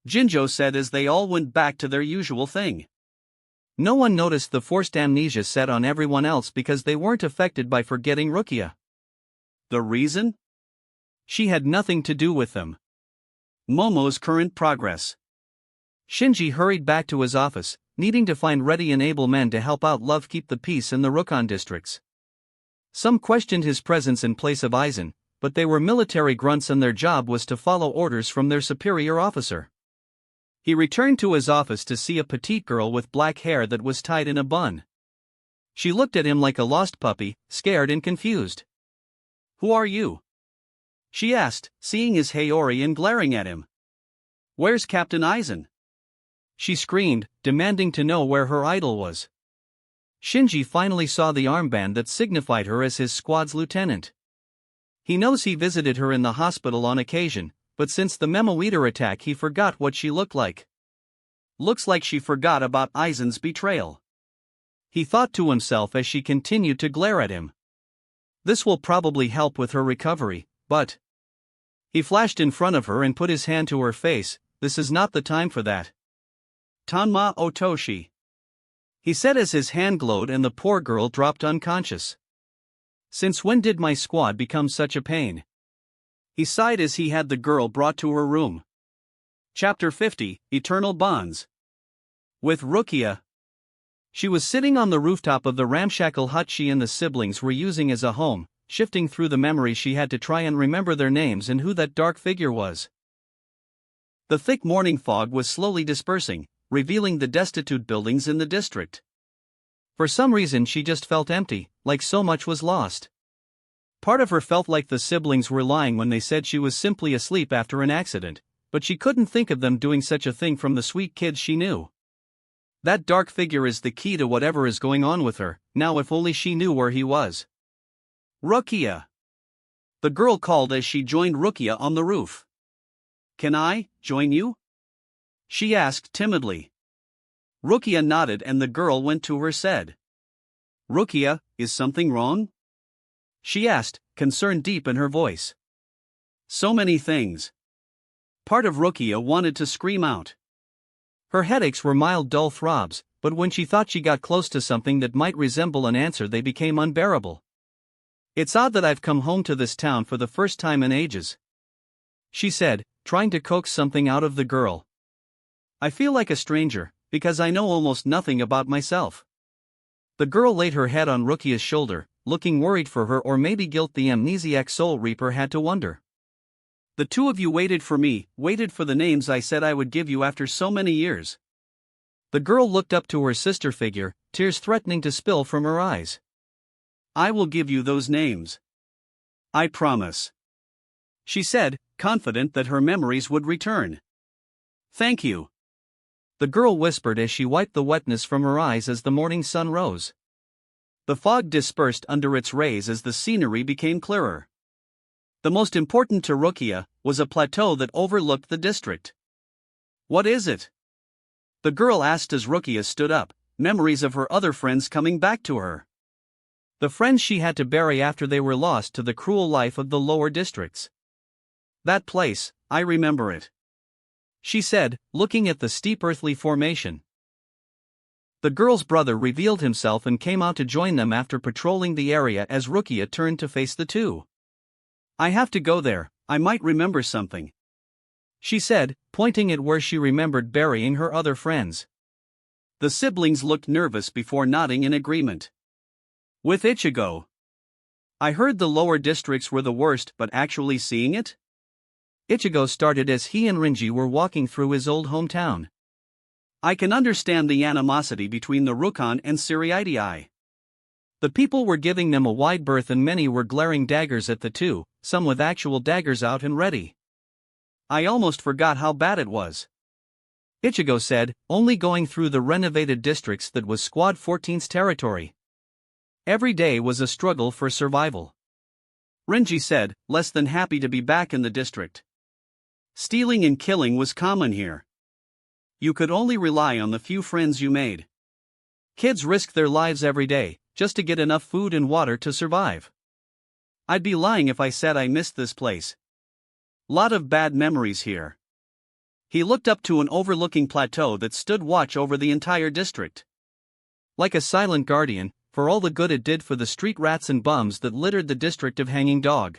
Jinjo said as they all went back to their usual thing. No one noticed the forced amnesia set on everyone else because they weren't affected by forgetting Rukia. The reason? She had nothing to do with them. Momo's current progress. Shinji hurried back to his office, needing to find ready and able men to help out Love keep the peace in the Rukon districts. Some questioned his presence in place of Aizen, but they were military grunts and their job was to follow orders from their superior officer. He returned to his office to see a petite girl with black hair that was tied in a bun. She looked at him like a lost puppy, scared and confused. Who are you? She asked, seeing his Hayori and glaring at him. Where's Captain Aizen? She screamed, demanding to know where her idol was. Shinji finally saw the armband that signified her as his squad's lieutenant. He knows he visited her in the hospital on occasion, but since the Memo Eater attack he forgot what she looked like. Looks like she forgot about Aizen's betrayal, he thought to himself as she continued to glare at him. This will probably help with her recovery, but... He flashed in front of her and put his hand to her face. This is not the time for that. Tanma Otoshi, he said as his hand glowed and the poor girl dropped unconscious. Since when did my squad become such a pain? He sighed as he had the girl brought to her room. Chapter 50, Eternal Bonds. With Rukia. She was sitting on the rooftop of the ramshackle hut she and the siblings were using as a home, shifting through the memories she had to try and remember their names and who that dark figure was. The thick morning fog was slowly dispersing, revealing the destitute buildings in the district. For some reason she just felt empty, like so much was lost. Part of her felt like the siblings were lying when they said she was simply asleep after an accident, but she couldn't think of them doing such a thing from the sweet kids she knew. That dark figure is the key to whatever is going on with her. Now if only she knew where he was. Rukia! The girl called as she joined Rukia on the roof. Can I join you? She asked timidly. Rukia nodded and the girl went to her said. Rukia, is something wrong? She asked, concern deep in her voice. So many things. Part of Rukia wanted to scream out. Her headaches were mild dull throbs, but when she thought she got close to something that might resemble an answer they became unbearable. It's odd that I've come home to this town for the first time in ages, she said, trying to coax something out of the girl. I feel like a stranger, because I know almost nothing about myself. The girl laid her head on Rukia's shoulder, looking worried for her, or maybe guilt. The amnesiac Soul Reaper had to wonder. The two of you waited for me, waited for the names I said I would give you after so many years. The girl looked up to her sister figure, tears threatening to spill from her eyes. I will give you those names. I promise. She said, confident that her memories would return. Thank you. The girl whispered as she wiped the wetness from her eyes as the morning sun rose. The fog dispersed under its rays as the scenery became clearer. The most important to Rukia was a plateau that overlooked the district. What is it? The girl asked as Rukia stood up, memories of her other friends coming back to her. The friends she had to bury after they were lost to the cruel life of the lower districts. That place, I remember it, she said, looking at the steep earthly formation. The girl's brother revealed himself and came out to join them after patrolling the area as Rukia turned to face the two. I have to go there, I might remember something, she said, pointing at where she remembered burying her other friends. The siblings looked nervous before nodding in agreement. With Ichigo. I heard the lower districts were the worst, but actually seeing it? Ichigo started as he and Rinji were walking through his old hometown. I can understand the animosity between the Rukon and Siriidii. The people were giving them a wide berth and many were glaring daggers at the two, some with actual daggers out and ready. I almost forgot how bad it was, Ichigo said, only going through the renovated districts that was Squad 14's territory. Every day was a struggle for survival. Rinji said, less than happy to be back in the district. Stealing and killing was common here. You could only rely on the few friends you made. Kids risked their lives every day, just to get enough food and water to survive. I'd be lying if I said I missed this place. Lot of bad memories here. He looked up to an overlooking plateau that stood watch over the entire district. Like a silent guardian, for all the good it did for the street rats and bums that littered the district of Hanging Dog.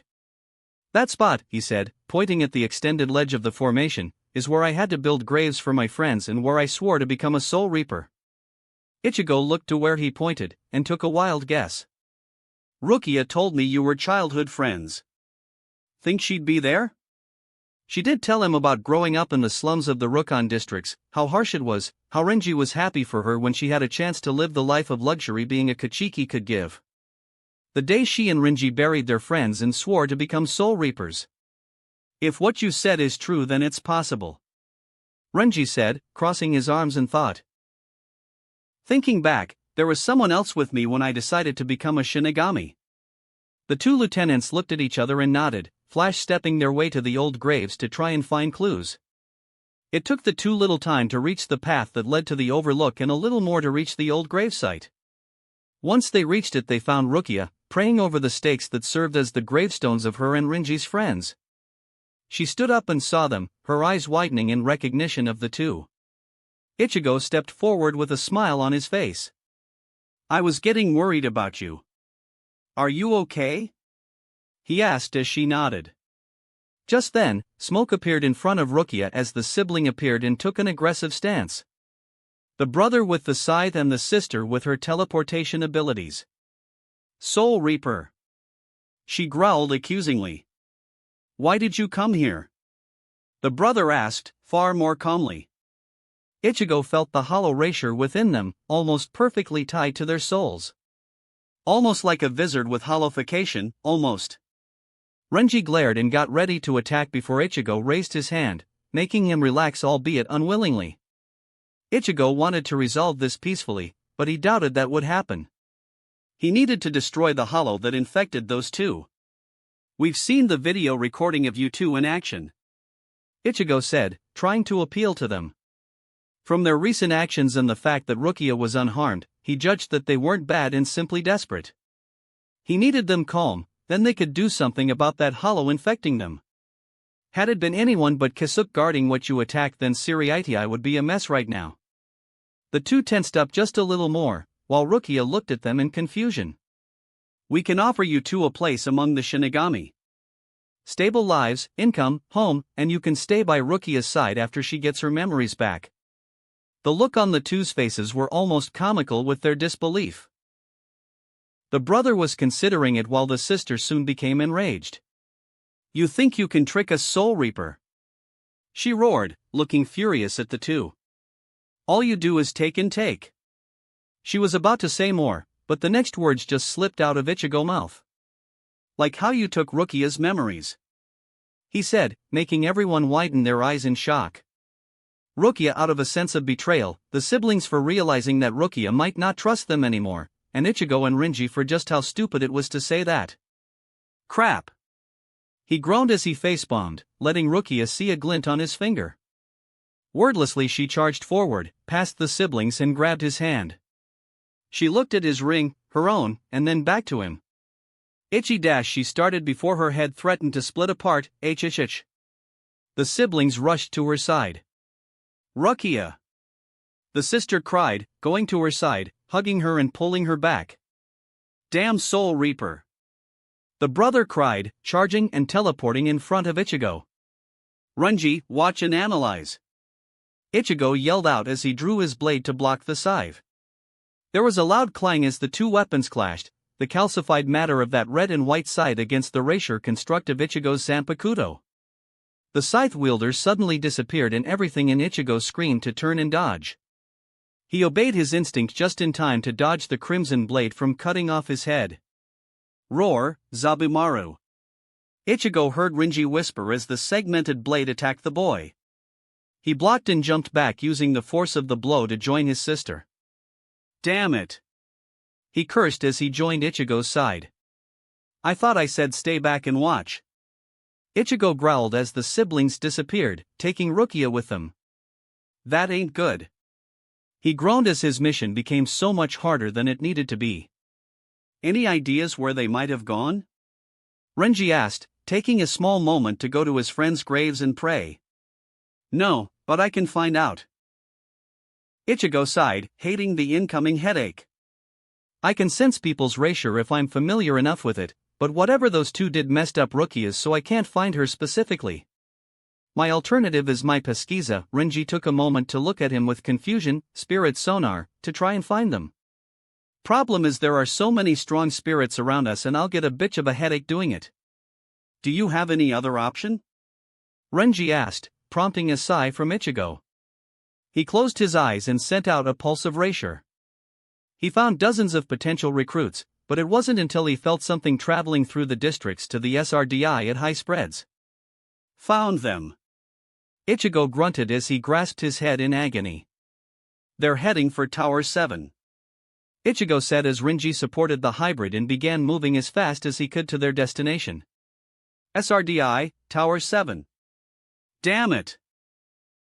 That spot, he said, pointing at the extended ledge of the formation, is where I had to build graves for my friends and where I swore to become a Soul Reaper. Ichigo looked to where he pointed, and took a wild guess. Rukia told me you were childhood friends. Think she'd be there? She did tell him about growing up in the slums of the Rukon districts, how harsh it was, how Renji was happy for her when she had a chance to live the life of luxury being a Kachiki could give. The day she and Renji buried their friends and swore to become Soul Reapers. If what you said is true, then it's possible, Renji said, crossing his arms in thought. Thinking back, there was someone else with me when I decided to become a Shinigami. The two lieutenants looked at each other and nodded, flash stepping their way to the old graves to try and find clues. It took the two little time to reach the path that led to the overlook and a little more to reach the old gravesite. Once they reached it, they found Rukia, praying over the stakes that served as the gravestones of her and Rinji's friends. She stood up and saw them, her eyes widening in recognition of the two. Ichigo stepped forward with a smile on his face. I was getting worried about you. Are you okay? He asked as she nodded. Just then, smoke appeared in front of Rukia as the sibling appeared and took an aggressive stance. The brother with the scythe and the sister with her teleportation abilities. Soul Reaper. She growled accusingly. Why did you come here? the brother asked, far more calmly. Ichigo felt the hollow erasure within them, almost perfectly tied to their souls. Almost like a wizard with hollowification, almost. Renji glared and got ready to attack before Ichigo raised his hand, making him relax albeit unwillingly. Ichigo wanted to resolve this peacefully, but he doubted that would happen. He needed to destroy the hollow that infected those two. We've seen the video recording of you two in action, Ichigo said, trying to appeal to them. From their recent actions and the fact that Rukia was unharmed, he judged that they weren't bad and simply desperate. He needed them calm, then they could do something about that hollow infecting them. Had it been anyone but Kisuke guarding what you attacked, then Siriitii would be a mess right now. The two tensed up just a little more, while Rukia looked at them in confusion. We can offer you two a place among the Shinigami. Stable lives, income, home, and you can stay by Rukia's side after she gets her memories back. The look on the two's faces were almost comical with their disbelief. The brother was considering it while the sister soon became enraged. You think you can trick a Soul Reaper? She roared, looking furious at the two. All you do is take and take. She was about to say more, but the next words just slipped out of Ichigo's mouth. Like how you took Rukia's memories, he said, making everyone widen their eyes in shock. Rukia out of a sense of betrayal, the siblings for realizing that Rukia might not trust them anymore, and Ichigo and Renji for just how stupid it was to say that. Crap! He groaned as he facepalmed, letting Rukia see a glint on his finger. Wordlessly she charged forward, past the siblings and grabbed his hand. She looked at his ring, her own, and then back to him. She started before her head threatened to split apart. The siblings rushed to her side. Rukia! The sister cried, going to her side, hugging her and pulling her back. Damn Soul Reaper! The brother cried, charging and teleporting in front of Ichigo. Renji, watch and analyze! Ichigo yelled out as he drew his blade to block the scythe. There was a loud clang as the two weapons clashed, the calcified matter of that red and white scythe against the erasure construct of Ichigo's Zanpakuto. The scythe wielder suddenly disappeared and everything in Ichigo screamed to turn and dodge. He obeyed his instinct just in time to dodge the crimson blade from cutting off his head. Roar, Zabumaru! Ichigo heard Renji whisper as the segmented blade attacked the boy. He blocked and jumped back using the force of the blow to join his sister. Damn it! He cursed as he joined Ichigo's side. I thought I said stay back and watch. Ichigo growled as the siblings disappeared, taking Rukia with them. That ain't good. He groaned as his mission became so much harder than it needed to be. Any ideas where they might have gone? Renji asked, taking a small moment to go to his friends' graves and pray. No, but I can find out. Ichigo sighed, hating the incoming headache. I can sense people's erasure if I'm familiar enough with it, but whatever those two did messed up Rukia's, so I can't find her specifically. My alternative is my pesquisa. Renji took a moment to look at him with confusion, spirit sonar, to try and find them. Problem is there are so many strong spirits around us and I'll get a bitch of a headache doing it. Do you have any other option? Renji asked, prompting a sigh from Ichigo. He closed his eyes and sent out a pulse of erasure. He found dozens of potential recruits, but it wasn't until he felt something traveling through the districts to the SRDI at high spreads. Found them. Ichigo grunted as he grasped his head in agony. They're heading for Tower 7. Ichigo said as Renji supported the hybrid and began moving as fast as he could to their destination. SRDI, Tower 7. Damn it!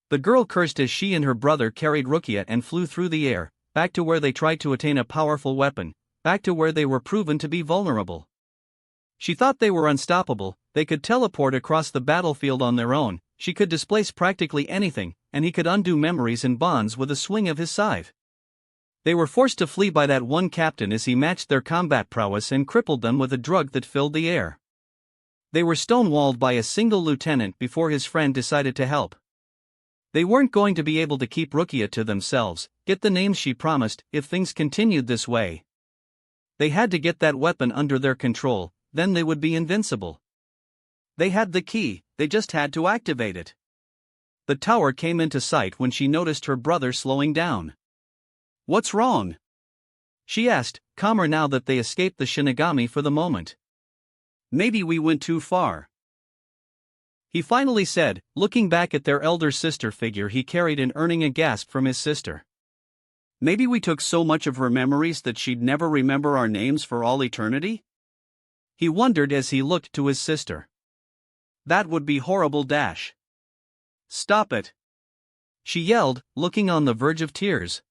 The girl cursed as she and her brother carried Rukia and flew through the air, back to where they tried to attain a powerful weapon, back to where they were proven to be vulnerable. She thought they were unstoppable, they could teleport across the battlefield on their own, she could displace practically anything, and he could undo memories and bonds with a swing of his scythe. They were forced to flee by that one captain as he matched their combat prowess and crippled them with a drug that filled the air. They were stonewalled by a single lieutenant before his friend decided to help. They weren't going to be able to keep Rukia to themselves, get the names she promised, if things continued this way. They had to get that weapon under their control, then they would be invincible. They had the key, they just had to activate it. The tower came into sight when she noticed her brother slowing down. "What's wrong?" she asked, calmer now that they escaped the Shinigami for the moment. "Maybe we went too far," he finally said, looking back at their elder sister figure he carried and earning a gasp from his sister. "Maybe we took so much of her memories that she'd never remember our names for all eternity?" he wondered as he looked to his sister. "That would be horrible. Stop it!" she yelled, looking on the verge of tears.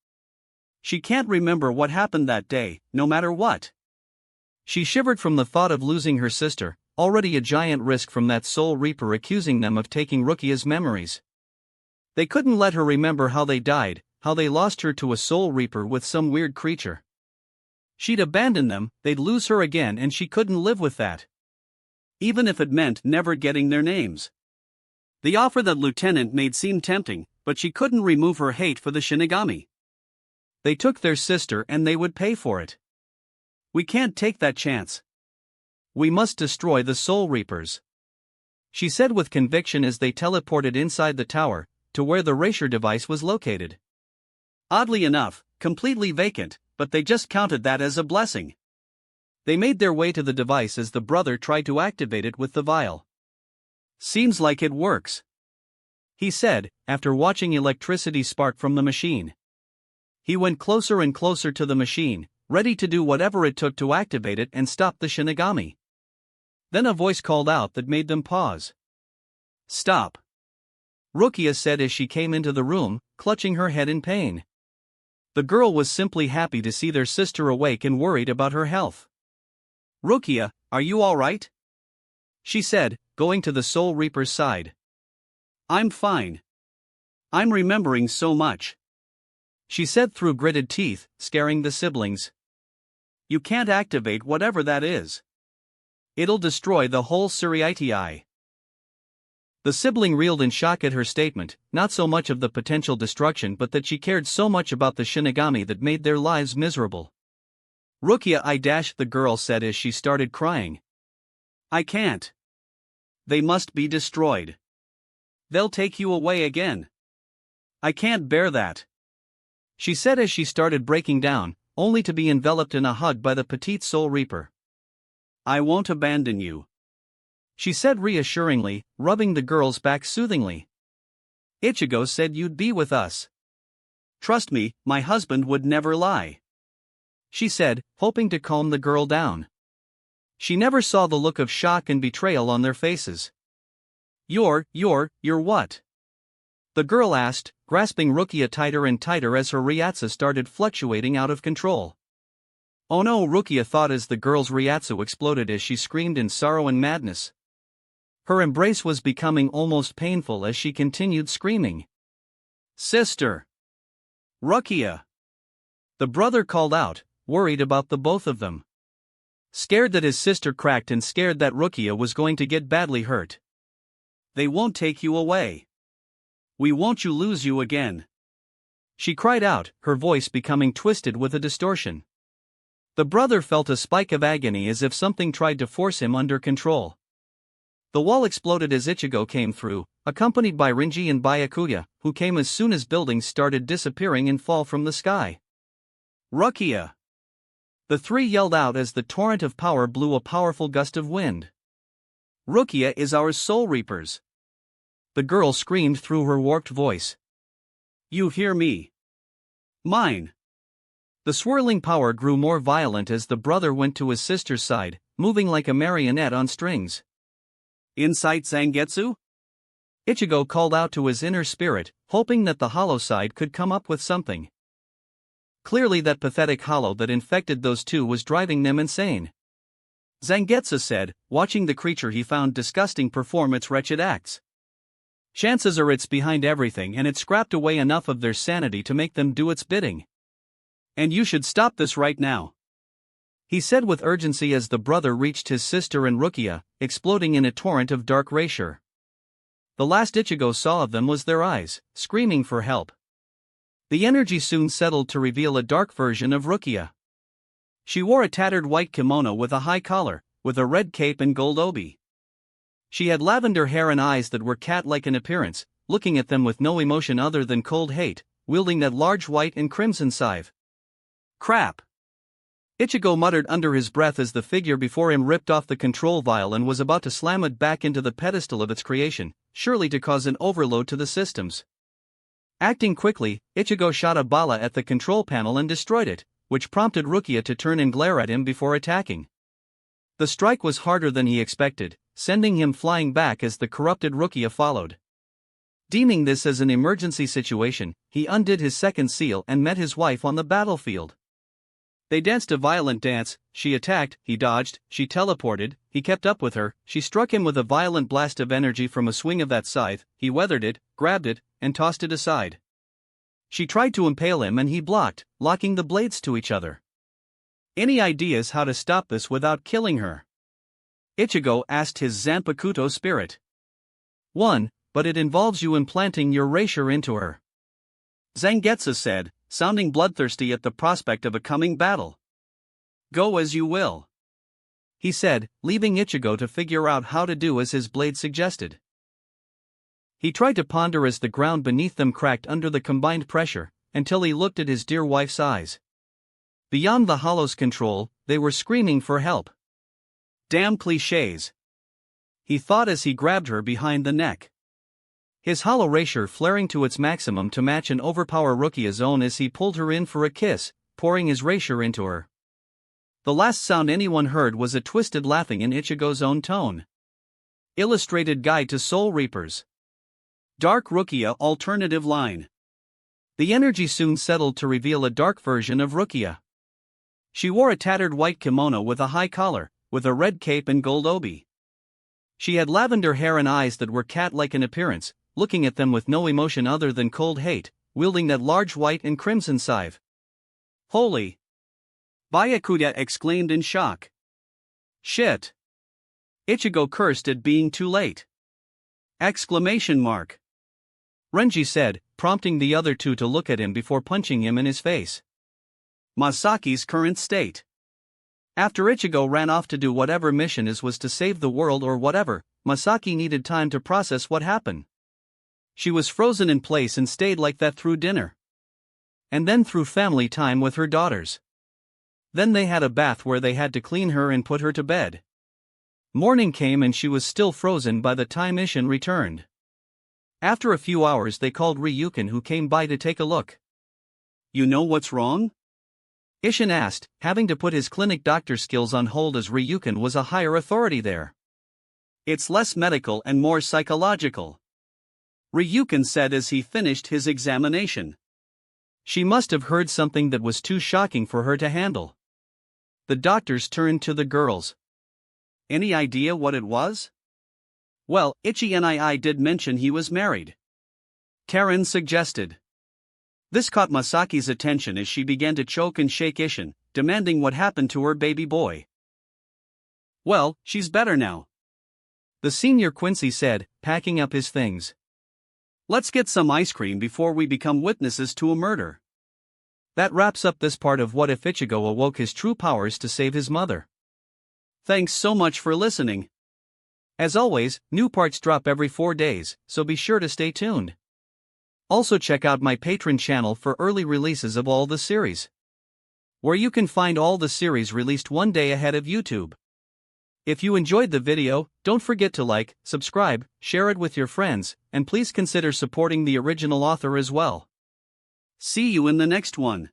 She can't remember what happened that day, no matter what. She shivered from the thought of losing her sister, already a giant risk from that Soul Reaper accusing them of taking Rukia's memories. They couldn't let her remember how they died, how they lost her to a Soul Reaper with some weird creature. She'd abandon them, they'd lose her again, and she couldn't live with that. Even if it meant never getting their names. The offer that Lieutenant made seemed tempting, but she couldn't remove her hate for the Shinigami. They took their sister and they would pay for it. "We can't take that chance. We must destroy the Soul Reapers," she said with conviction as they teleported inside the tower, to where the erasure device was located. Oddly enough, completely vacant, but they just counted that as a blessing. They made their way to the device as the brother tried to activate it with the vial. "Seems like it works," he said, after watching electricity spark from the machine. He went closer and closer to the machine, ready to do whatever it took to activate it and stop the Shinigami. Then a voice called out that made them pause. "Stop," Rukia said as she came into the room, clutching her head in pain. The girl was simply happy to see their sister awake and worried about her health. "Rukia, are you all right?" she said, going to the Soul Reaper's side. "I'm fine. I'm remembering so much," she said through gritted teeth, scaring the siblings. "You can't activate whatever that is. It'll destroy the whole Suriitii." The sibling reeled in shock at her statement, not so much of the potential destruction but that she cared so much about the Shinigami that made their lives miserable. "Rukia, the girl said as she started crying. "I can't. They must be destroyed. They'll take you away again. I can't bear that," she said as she started breaking down, only to be enveloped in a hug by the petite Soul Reaper. "I won't abandon you," she said reassuringly, rubbing the girl's back soothingly. "Ichigo said you'd be with us. Trust me, my husband would never lie," she said, hoping to calm the girl down. She never saw the look of shock and betrayal on their faces. You're what?" the girl asked, grasping Rukia tighter and tighter as her Ryatsu started fluctuating out of control. "Oh no," Rukia thought as the girl's Ryatsu exploded as she screamed in sorrow and madness. Her embrace was becoming almost painful as she continued screaming. "Sister! Rukia!" the brother called out, worried about the both of them. Scared that his sister cracked and scared that Rukia was going to get badly hurt. "They won't take you away. We won't lose you again," she cried out, her voice becoming twisted with a distortion. The brother felt a spike of agony as if something tried to force him under control. The wall exploded as Ichigo came through, accompanied by Rinji and Byakuya, who came as soon as buildings started disappearing and fall from the sky. "Rukia!" the three yelled out as the torrent of power blew a powerful gust of wind. "Rukia is our Soul Reapers!" the girl screamed through her warped voice. "You hear me? Mine!" The swirling power grew more violent as the brother went to his sister's side, moving like a marionette on strings. "Insight Zangetsu?" Ichigo called out to his inner spirit, hoping that the hollow side could come up with something. Clearly that pathetic hollow that infected those two was driving them insane. Zangetsu said, watching the creature he found disgusting perform its wretched acts. "Chances are it's behind everything and it scrapped away enough of their sanity to make them do its bidding. And you should stop this right now," he said with urgency as the brother reached his sister and Rukia, exploding in a torrent of dark erasure. The last Ichigo saw of them was their eyes, screaming for help. The energy soon settled to reveal a dark version of Rukia. She wore a tattered white kimono with a high collar, with a red cape and gold obi. She had lavender hair and eyes that were cat-like in appearance, looking at them with no emotion other than cold hate, wielding that large white and crimson scythe. Crap! Ichigo muttered under his breath as the figure before him ripped off the control vial and was about to slam it back into the pedestal of its creation, surely to cause an overload to the systems. Acting quickly, Ichigo shot a bala at the control panel and destroyed it, which prompted Rukia to turn and glare at him before attacking. The strike was harder than he expected, sending him flying back as the corrupted Rukia followed. Deeming this as an emergency situation, he undid his second seal and met his wife on the battlefield. They danced a violent dance, she attacked, he dodged, she teleported, he kept up with her, she struck him with a violent blast of energy from a swing of that scythe, he weathered it, grabbed it, and tossed it aside. She tried to impale him and he blocked, locking the blades to each other. Any ideas how to stop this without killing her? Ichigo asked his Zanpakuto spirit. 1, but it involves you implanting your erasure into her. Zangetsu said, sounding bloodthirsty at the prospect of a coming battle. Go as you will, he said, leaving Ichigo to figure out how to do as his blade suggested. He tried to ponder as the ground beneath them cracked under the combined pressure, until he looked at his dear wife's eyes. Beyond the hollow's control, they were screaming for help. Damn clichés, he thought as he grabbed her behind the neck. His hollow erasure flaring to its maximum to match and overpower Rukia's own as he pulled her in for a kiss, pouring his erasure into her. The last sound anyone heard was a twisted laughing in Ichigo's own tone. Illustrated Guide to Soul Reapers. Dark Rukia alternative line. The energy soon settled to reveal a dark version of Rukia. She wore a tattered white kimono with a high collar, with a red cape and gold obi. She had lavender hair and eyes that were cat-like in appearance, looking at them with no emotion other than cold hate, wielding that large white and crimson scythe. Holy! Byakuya exclaimed in shock. Shit! Ichigo cursed at being too late. Exclamation mark. Renji said, prompting the other two to look at him before punching him in his face. Masaki's current state. After Ichigo ran off to do whatever mission is was to save the world or whatever, Masaki needed time to process what happened. She was frozen in place and stayed like that through dinner. And then through family time with her daughters. Then they had a bath where they had to clean her and put her to bed. Morning came and she was still frozen by the time Ishin returned. After a few hours they called Ryukin, who came by to take a look. You know what's wrong? Ishin asked, having to put his clinic doctor skills on hold as Ryukin was a higher authority there. It's less medical and more psychological, Ryukin said as he finished his examination. She must have heard something that was too shocking for her to handle. The doctors turned to the girls. Any idea what it was? Well, Ichi did mention he was married, Karen suggested. This caught Masaki's attention as she began to choke and shake Ishin, demanding what happened to her baby boy. Well, she's better now, the senior Quincy said, packing up his things. Let's get some ice cream before we become witnesses to a murder. That wraps up this part of What If Ichigo Awoke His True Powers to Save His Mother. Thanks so much for listening. As always, new parts drop every 4 days, so be sure to stay tuned. Also check out my Patreon channel for early releases of all the series, where you can find all the series released one day ahead of YouTube. If you enjoyed the video, don't forget to like, subscribe, share it with your friends, and please consider supporting the original author as well. See you in the next one.